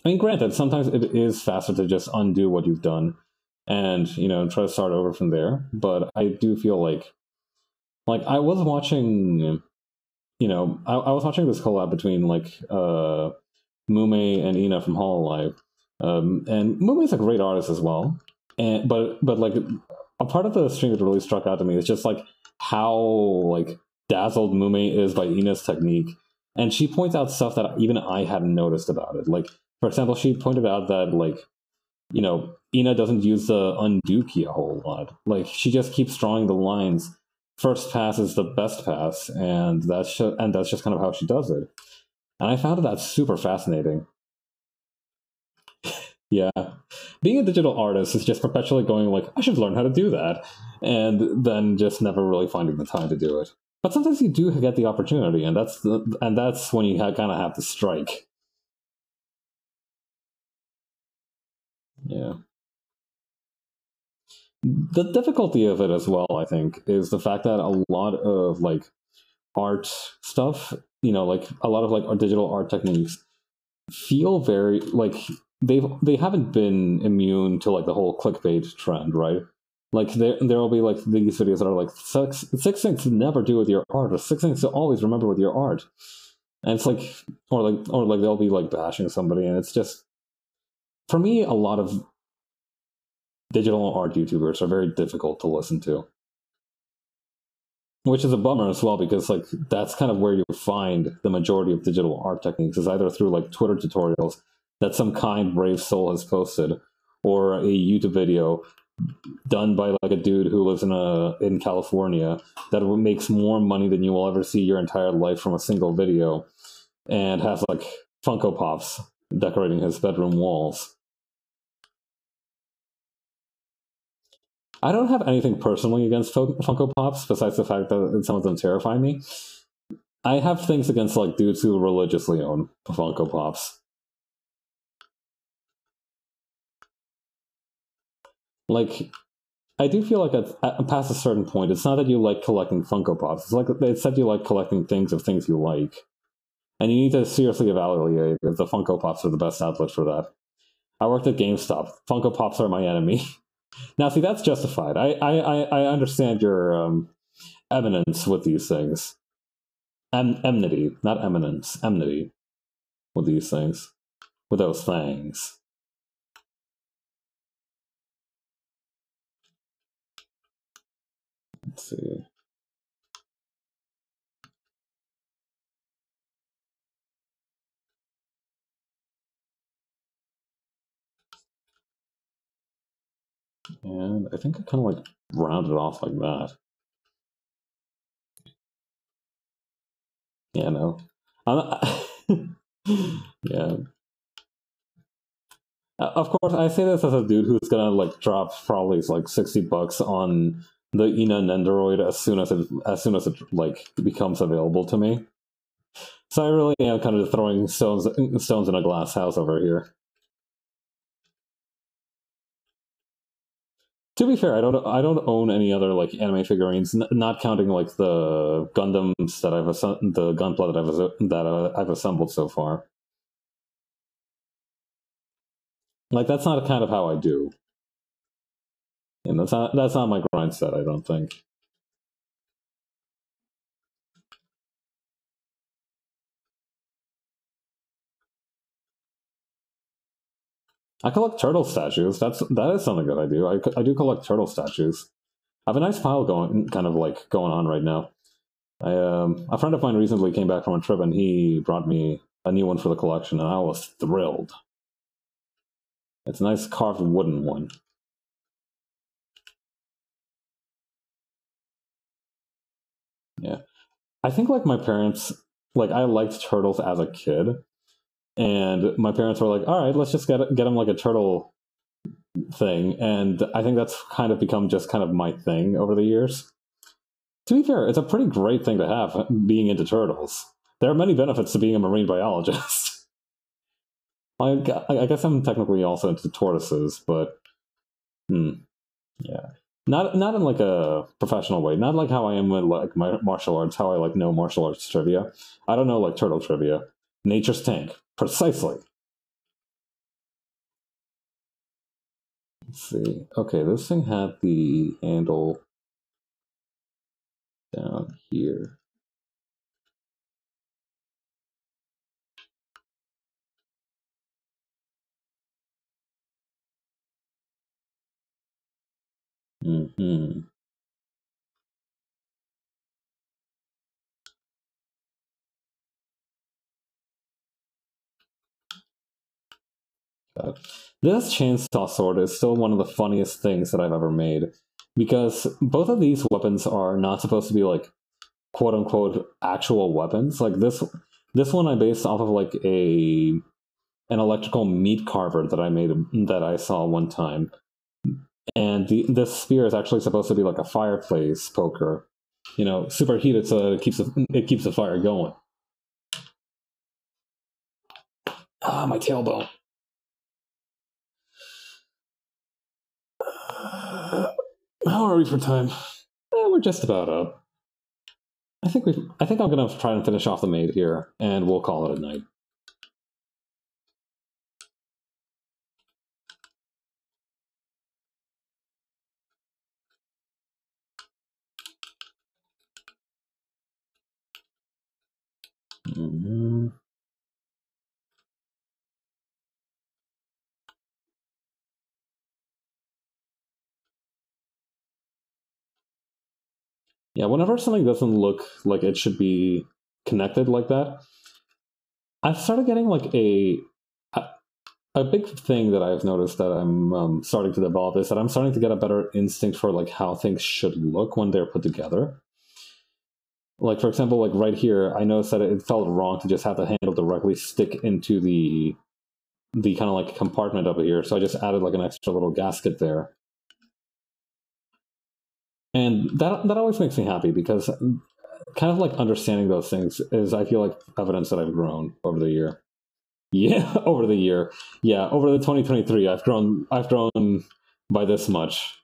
Speaker 1: I mean, granted, sometimes it is faster to just undo what you've done and try to start over from there. But I do feel like I was watching, I was watching this collab between like Mume and Ina from Hololive. And Mume's a great artist as well. And but like a part of the stream that really struck out to me is just like how like dazzled Mume is by Ina's technique. And she points out stuff that even I hadn't noticed about it. Like, for example, she pointed out that like, Ina doesn't use the undo key a whole lot. Like she just keeps drawing the lines. First pass is the best pass, and that's just kind of how she does it. And I found that super fascinating. Yeah. Being a digital artist is just perpetually going like, I should learn how to do that. And then just never really finding the time to do it. But sometimes you do get the opportunity, and that's when you kind of have to strike. Yeah. The difficulty of it as well, I think, is the fact that a lot of like art stuff, like a lot of like our digital art techniques feel very like they haven't been immune to like the whole clickbait trend, right? Like there'll be like these videos that are like six things to never do with your art, or six things to always remember with your art, and it's like or like they'll be like bashing somebody, and it's just for me a lot of digital art YouTubers are very difficult to listen to, which is a bummer as well because like that's kind of where you find the majority of digital art techniques is either through like Twitter tutorials that some kind brave soul has posted, or a YouTube video done by like a dude who lives in California that makes more money than you will ever see your entire life from a single video, and has like Funko Pops decorating his bedroom walls. I don't have anything personally against Funko Pops, besides the fact that some of them terrify me. I have things against like dudes who religiously own Funko Pops. Like, I do feel like past a certain point, it's not that you like collecting Funko Pops. It's that you like collecting things you like, and you need to seriously evaluate if the Funko Pops are the best outlet for that. I worked at GameStop. Funko Pops are my enemy. Now, see, that's justified. I understand your eminence with these things. Enmity, not eminence. Enmity with these things. With those things. Let's see. And I think I kind of like rounded off like that. Yeah, no. Yeah. Of course, I say this as a dude who's gonna like drop probably like $60 on the Ina Nendoroid as soon as it like becomes available to me. So I really am kind of throwing stones in a glass house over here. To be fair, I don't own any other like anime figurines, not counting like the Gundams that the Gunpla I've assembled so far. Like that's not kind of how I do, and that's not my grind set. I don't think. I collect turtle statues. That is something that I do. I do collect turtle statues. I have a nice pile going on right now. A friend of mine recently came back from a trip and he brought me a new one for the collection, and I was thrilled. It's a nice carved wooden one. Yeah, I think like my parents, like I liked turtles as a kid, and my parents were like, "All right, let's just get them like a turtle thing," and I think that's kind of become just kind of my thing over the years. To be fair, it's a pretty great thing to have, being into turtles. There are many benefits to being a marine biologist. I guess I'm technically also into tortoises, but yeah, not in like a professional way. Not like how I am with like my martial arts. How I like know martial arts trivia. I don't know like turtle trivia. Nature's tank, precisely. Let's see. Okay, this thing had the handle down here. Mm-hmm. This chainsaw sword is still one of the funniest things that I've ever made, because both of these weapons are not supposed to be like quote unquote actual weapons. Like this one I based off of like an electrical meat carver that I made that I saw one time, and this spear is actually supposed to be like a fireplace poker. You know, superheated so that it keeps the fire going. Ah, my tailbone. How are we for time? We're just about up. I think I'm gonna try and finish off the maid here, and we'll call it a night. Mhm. Yeah, whenever something doesn't look like it should be connected like that, I've started getting like a big thing that I've noticed that I'm starting to develop is that I'm starting to get a better instinct for like how things should look when they're put together. Like for example, like right here, I noticed that it felt wrong to just have the handle directly stick into the kind of like compartment over here. So I just added like an extra little gasket there, and that always makes me happy because kind of like understanding those things is I feel like evidence that I've grown over the year. Yeah, over the year. Yeah, over the 2023, I've grown by this much.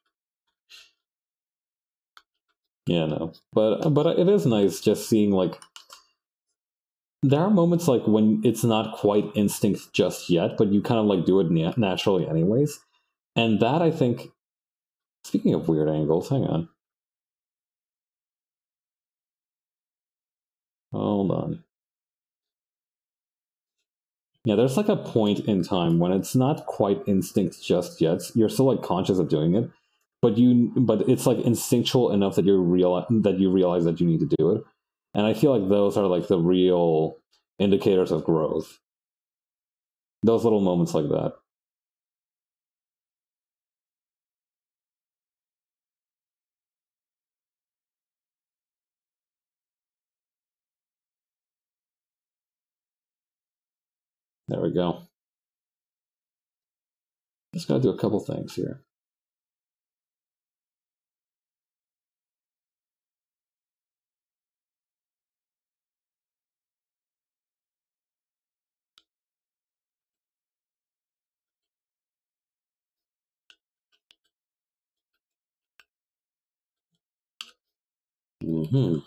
Speaker 1: Yeah, no. But it is nice just seeing like there are moments like when it's not quite instinct just yet, but you kind of like do it naturally anyways. And that I think speaking of weird angles, hang on. Hold on. Yeah, there's like a point in time when it's not quite instinct just yet. You're still like conscious of doing it, but it's like instinctual enough that you realize that you need to do it. And I feel like those are like the real indicators of growth. Those little moments like that. There we go. Just gotta do a couple things here. Hmm.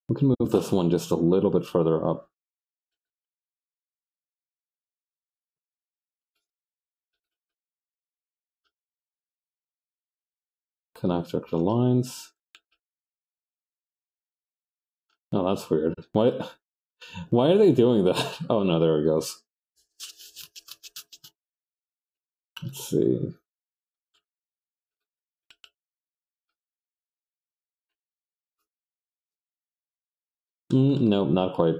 Speaker 1: We can move this one just a little bit further up. Connect extra lines. Oh, that's weird. Why are they doing that? Oh no, there it goes. Let's see. Nope, not quite.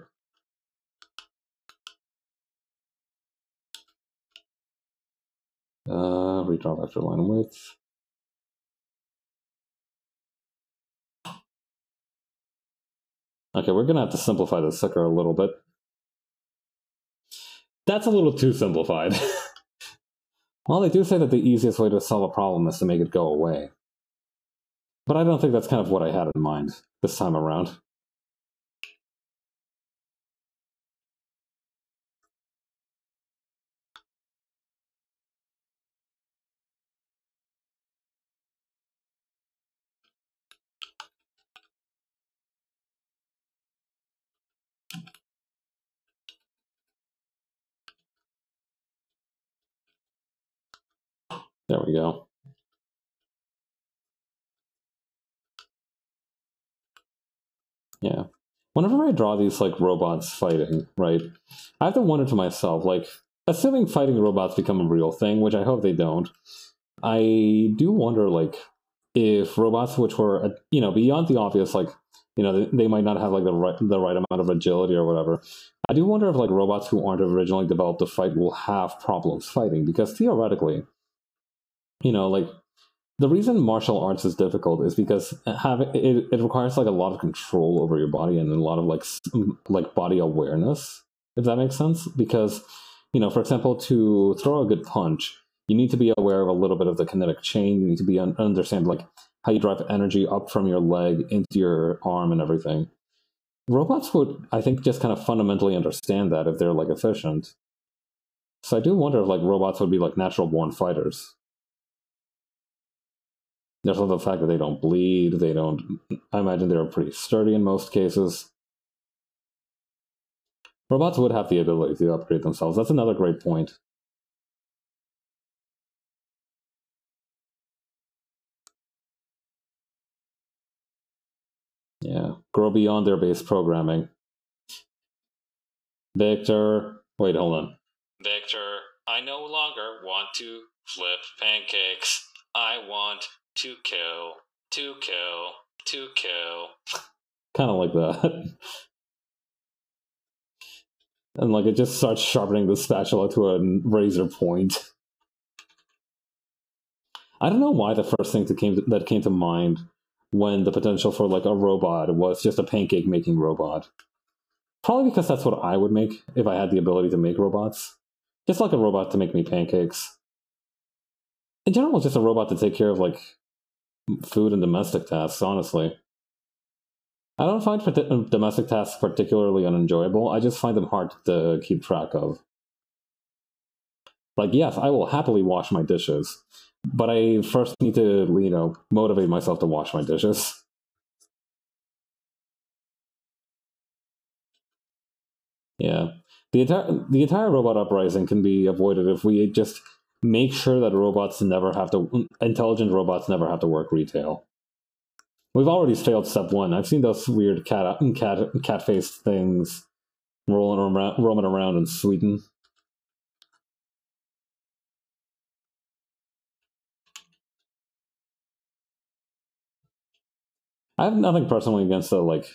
Speaker 1: Redraw vector line width. Okay, we're gonna have to simplify this sucker a little bit. That's a little too simplified. Well, they do say that the easiest way to solve a problem is to make it go away. But I don't think that's kind of what I had in mind this time around. There we go. Yeah. Whenever I draw these like robots fighting, right, I have to wonder to myself, like, assuming fighting robots become a real thing, which I hope they don't, I do wonder, like, if robots which were, beyond the obvious, like, they might not have like the right amount of agility or whatever. I do wonder if like robots who aren't originally developed to fight will have problems fighting because theoretically, like the reason martial arts is difficult is because it requires like a lot of control over your body and a lot of like body awareness, if that makes sense. Because for example, to throw a good punch, you need to be aware of a little bit of the kinetic chain. You need to be understand like how you drive energy up from your leg into your arm and everything. Robots would, I think, just kind of fundamentally understand that if they're like efficient. So I do wonder if like robots would be like natural born fighters. There's also the fact that they don't bleed. They don't. I imagine they're pretty sturdy in most cases. Robots would have the ability to upgrade themselves. That's another great point. Yeah, grow beyond their base programming. Victor, wait, hold on. Victor, I no longer want to flip pancakes. I want to kill, to kill, to kill. Kind of like that. And like it just starts sharpening the spatula to a razor point. I don't know why the first thing that came to mind when the potential for like a robot was just a pancake making robot. Probably because that's what I would make if I had the ability to make robots. Just like a robot to make me pancakes. In general, just a robot to take care of like food and domestic tasks, honestly. I don't find domestic tasks particularly unenjoyable. I just find them hard to keep track of. Like, yes, I will happily wash my dishes, but I first need to, motivate myself to wash my dishes. Yeah. The entire robot uprising can be avoided if we just make sure that intelligent robots never have to work retail. We've already failed step one. I've seen those weird cat faced things roaming around in Sweden. I have nothing personally against the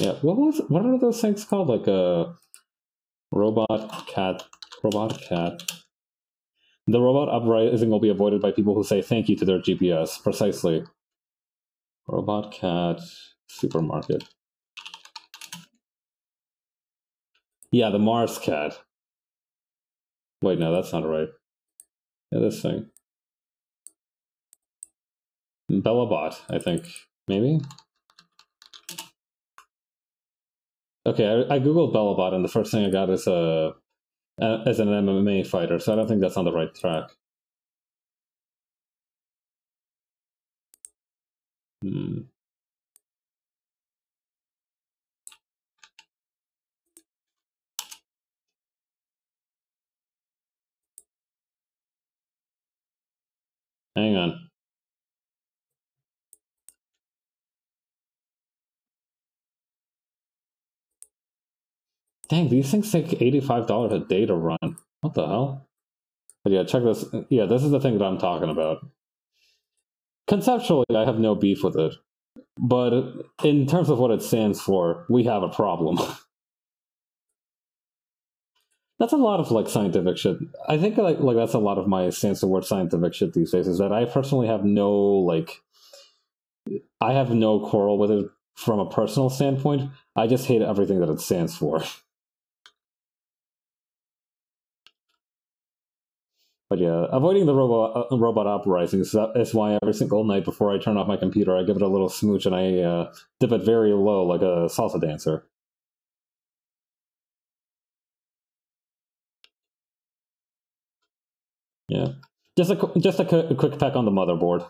Speaker 1: yeah. What are those things called? Like a robot cat. Robot cat. The robot uprising will be avoided by people who say thank you to their GPS. Precisely. Robot cat supermarket. Yeah, the Mars cat. Wait, no, that's not right. Yeah, this thing. Bellabot, I think. Maybe? Okay, I googled Bellabot, and the first thing I got is as an MMA fighter, so I don't think that's on the right track. Hmm. Hang on. Dang, these things take $85 a day to run. What the hell? But yeah, check this. Yeah, this is the thing that I'm talking about. Conceptually, I have no beef with it, but in terms of what it stands for, we have a problem. That's a lot of like scientific shit. I think like that's a lot of my stance towards scientific shit these days. Is that I personally have I have no quarrel with it from a personal standpoint. I just hate everything that it stands for. But yeah, avoiding the robot uprising is why every single night before I turn off my computer, I give it a little smooch and I dip it very low like a salsa dancer. Yeah, just a quick peck on the motherboard.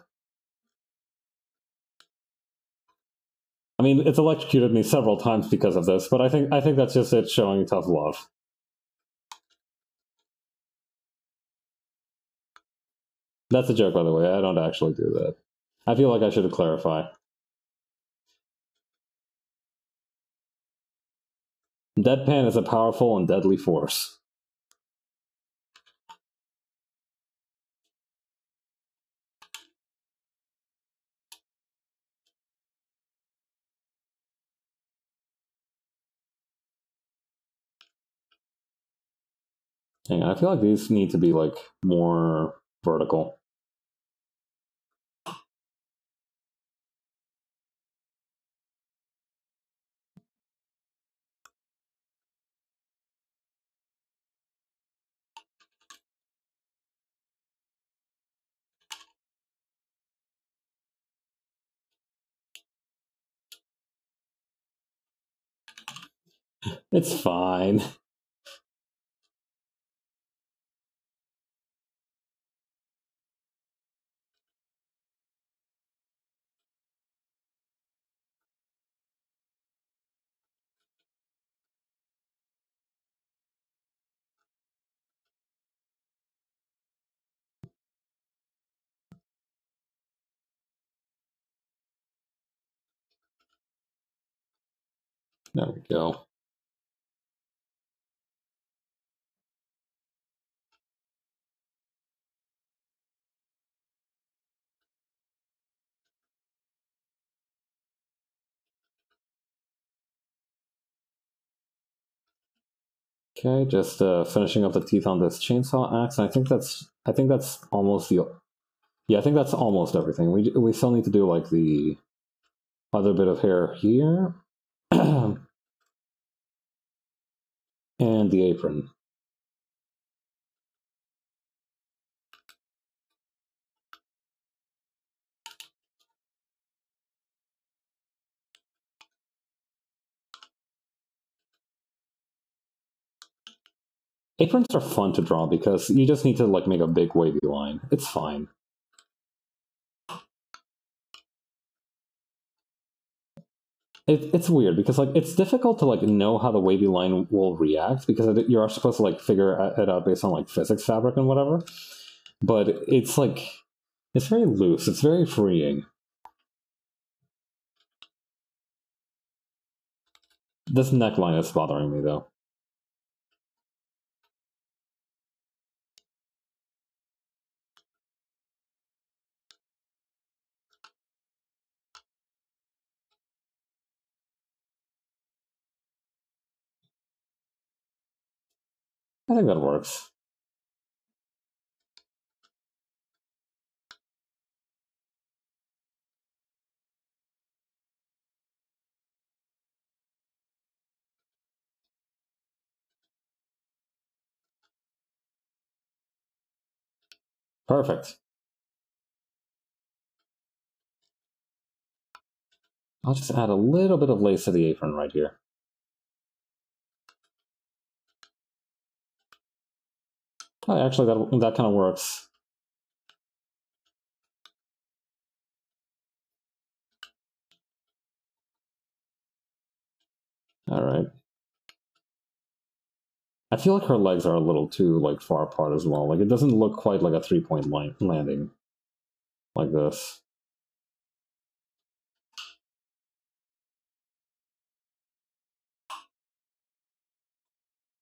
Speaker 1: I mean, it's electrocuted me several times because of this, but I think that's just it showing tough love. That's a joke, by the way. I don't actually do that. I feel like I should clarify. Deadpan is a powerful and deadly force. Hang on, I feel like these need to be like more vertical. It's fine. There we go. Okay, just finishing up the teeth on this chainsaw axe. And I think that's almost the yeah, I think that's almost everything. We still need to do like the other bit of hair here, and the apron. Aprons are fun to draw because you just need to like make a big wavy line. It's fine. It's weird because like it's difficult to like know how the wavy line will react because you are supposed to like figure it out based on like physics, fabric, and whatever. But it's like it's very loose. It's very freeing. This neckline is bothering me though. I think that works. Perfect. I'll just add a little bit of lace to the apron right here. Oh, actually, that kind of works. All right. I feel like her legs are a little too like far apart as well. Like it doesn't look quite like a 3-point landing like this.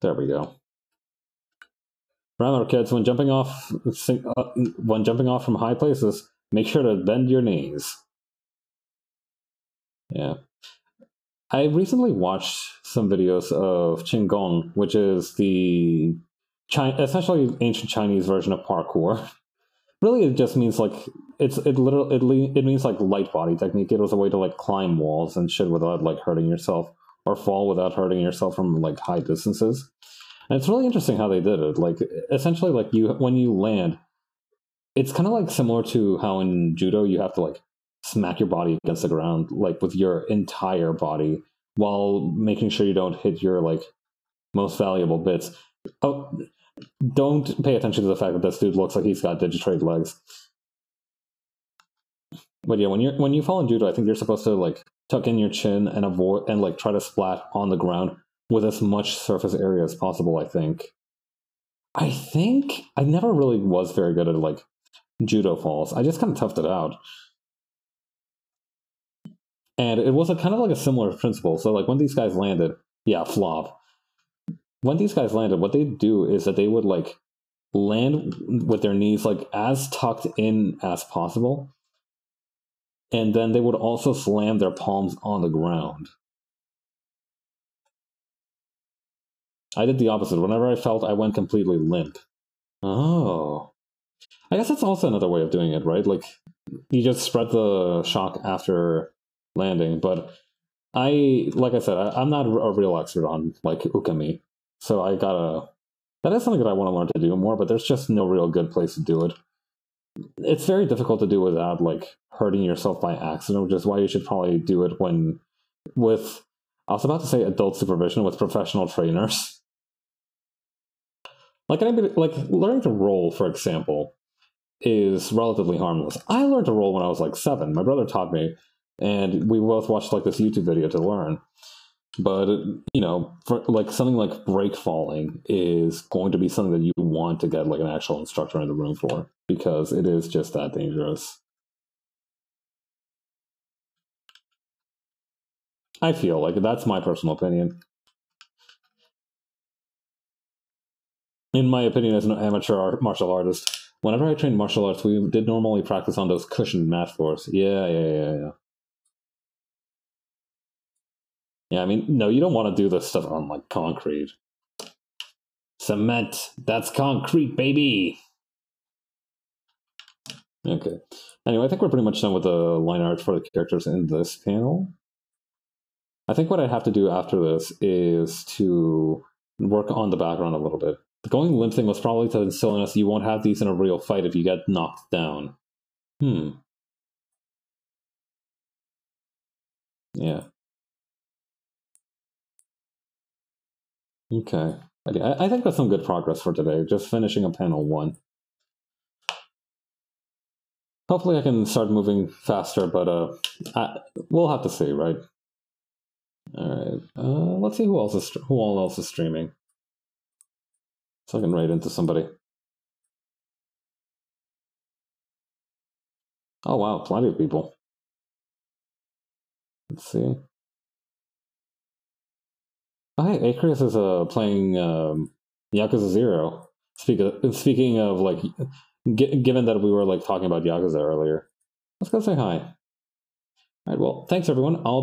Speaker 1: There we go. Remember, kids, when jumping off from high places, make sure to bend your knees. Yeah. I recently watched some videos of Qigong, which is the essentially ancient Chinese version of parkour. Really, it just means like it means like light body technique. It was a way to like climb walls and shit without like hurting yourself, or fall without hurting yourself from like high distances. And it's really interesting how they did it. Like essentially, like when you land, it's kind of like similar to how in judo you have to like smack your body against the ground like with your entire body while making sure you don't hit your like most valuable bits. Oh, don't pay attention to the fact that this dude looks like he's got Digitrade legs. But yeah, when you fall in judo, I think you're supposed to like tuck in your chin and avoid and like try to splat on the ground with as much surface area as possible. I think I never really was very good at like judo falls. I just kind of toughed it out. And it was a kind of like a similar principle. So like when these guys landed, yeah, flop. When these guys landed, what they'd do is that they would like land with their knees like as tucked in as possible. And then they would also slam their palms on the ground. I did the opposite. Whenever I felt I went completely limp. Oh. I guess that's also another way of doing it, right? Like you just spread the shock after landing, but like I said, I'm not a real expert on like ukami, so that is something that I want to learn to do more, but there's just no real good place to do it. It's very difficult to do without like hurting yourself by accident, which is why you should probably do it with, I was about to say adult supervision with professional trainers. Like anybody, like learning to roll, for example, is relatively harmless. I learned to roll when I was like 7. My brother taught me, and we both watched like this YouTube video to learn. But you know, for like something like break falling is going to be something that you want to get like an actual instructor in the room for because it is just that dangerous. I feel like that's my personal opinion. In my opinion, as an amateur martial artist, whenever I trained martial arts, we did normally practice on those cushioned mat floors. Yeah. Yeah, I mean, no, you don't want to do this stuff on like concrete. Cement. That's concrete, baby. Okay. Anyway, I think we're pretty much done with the line art for the characters in this panel. I think what I have to do after this is to work on the background a little bit. The going limp thing was probably to instill in us you won't have these in a real fight if you get knocked down. Yeah. Okay. I think that's some good progress for today. Just finishing up panel 1. Hopefully I can start moving faster, but we'll have to see, right? All right. Let's see who all else is streaming. So I can write into somebody. Oh wow, plenty of people. Let's see. Oh, hey, Acreus is playing Yakuza 0. Speaking of like, given that we were like talking about Yakuza earlier, let's go say hi. All right. Well, thanks everyone. I'll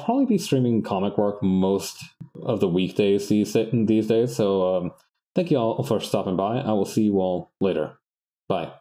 Speaker 1: probably be streaming comic work most of the weekdays these days. So thank you all for stopping by. I will see you all later. Bye.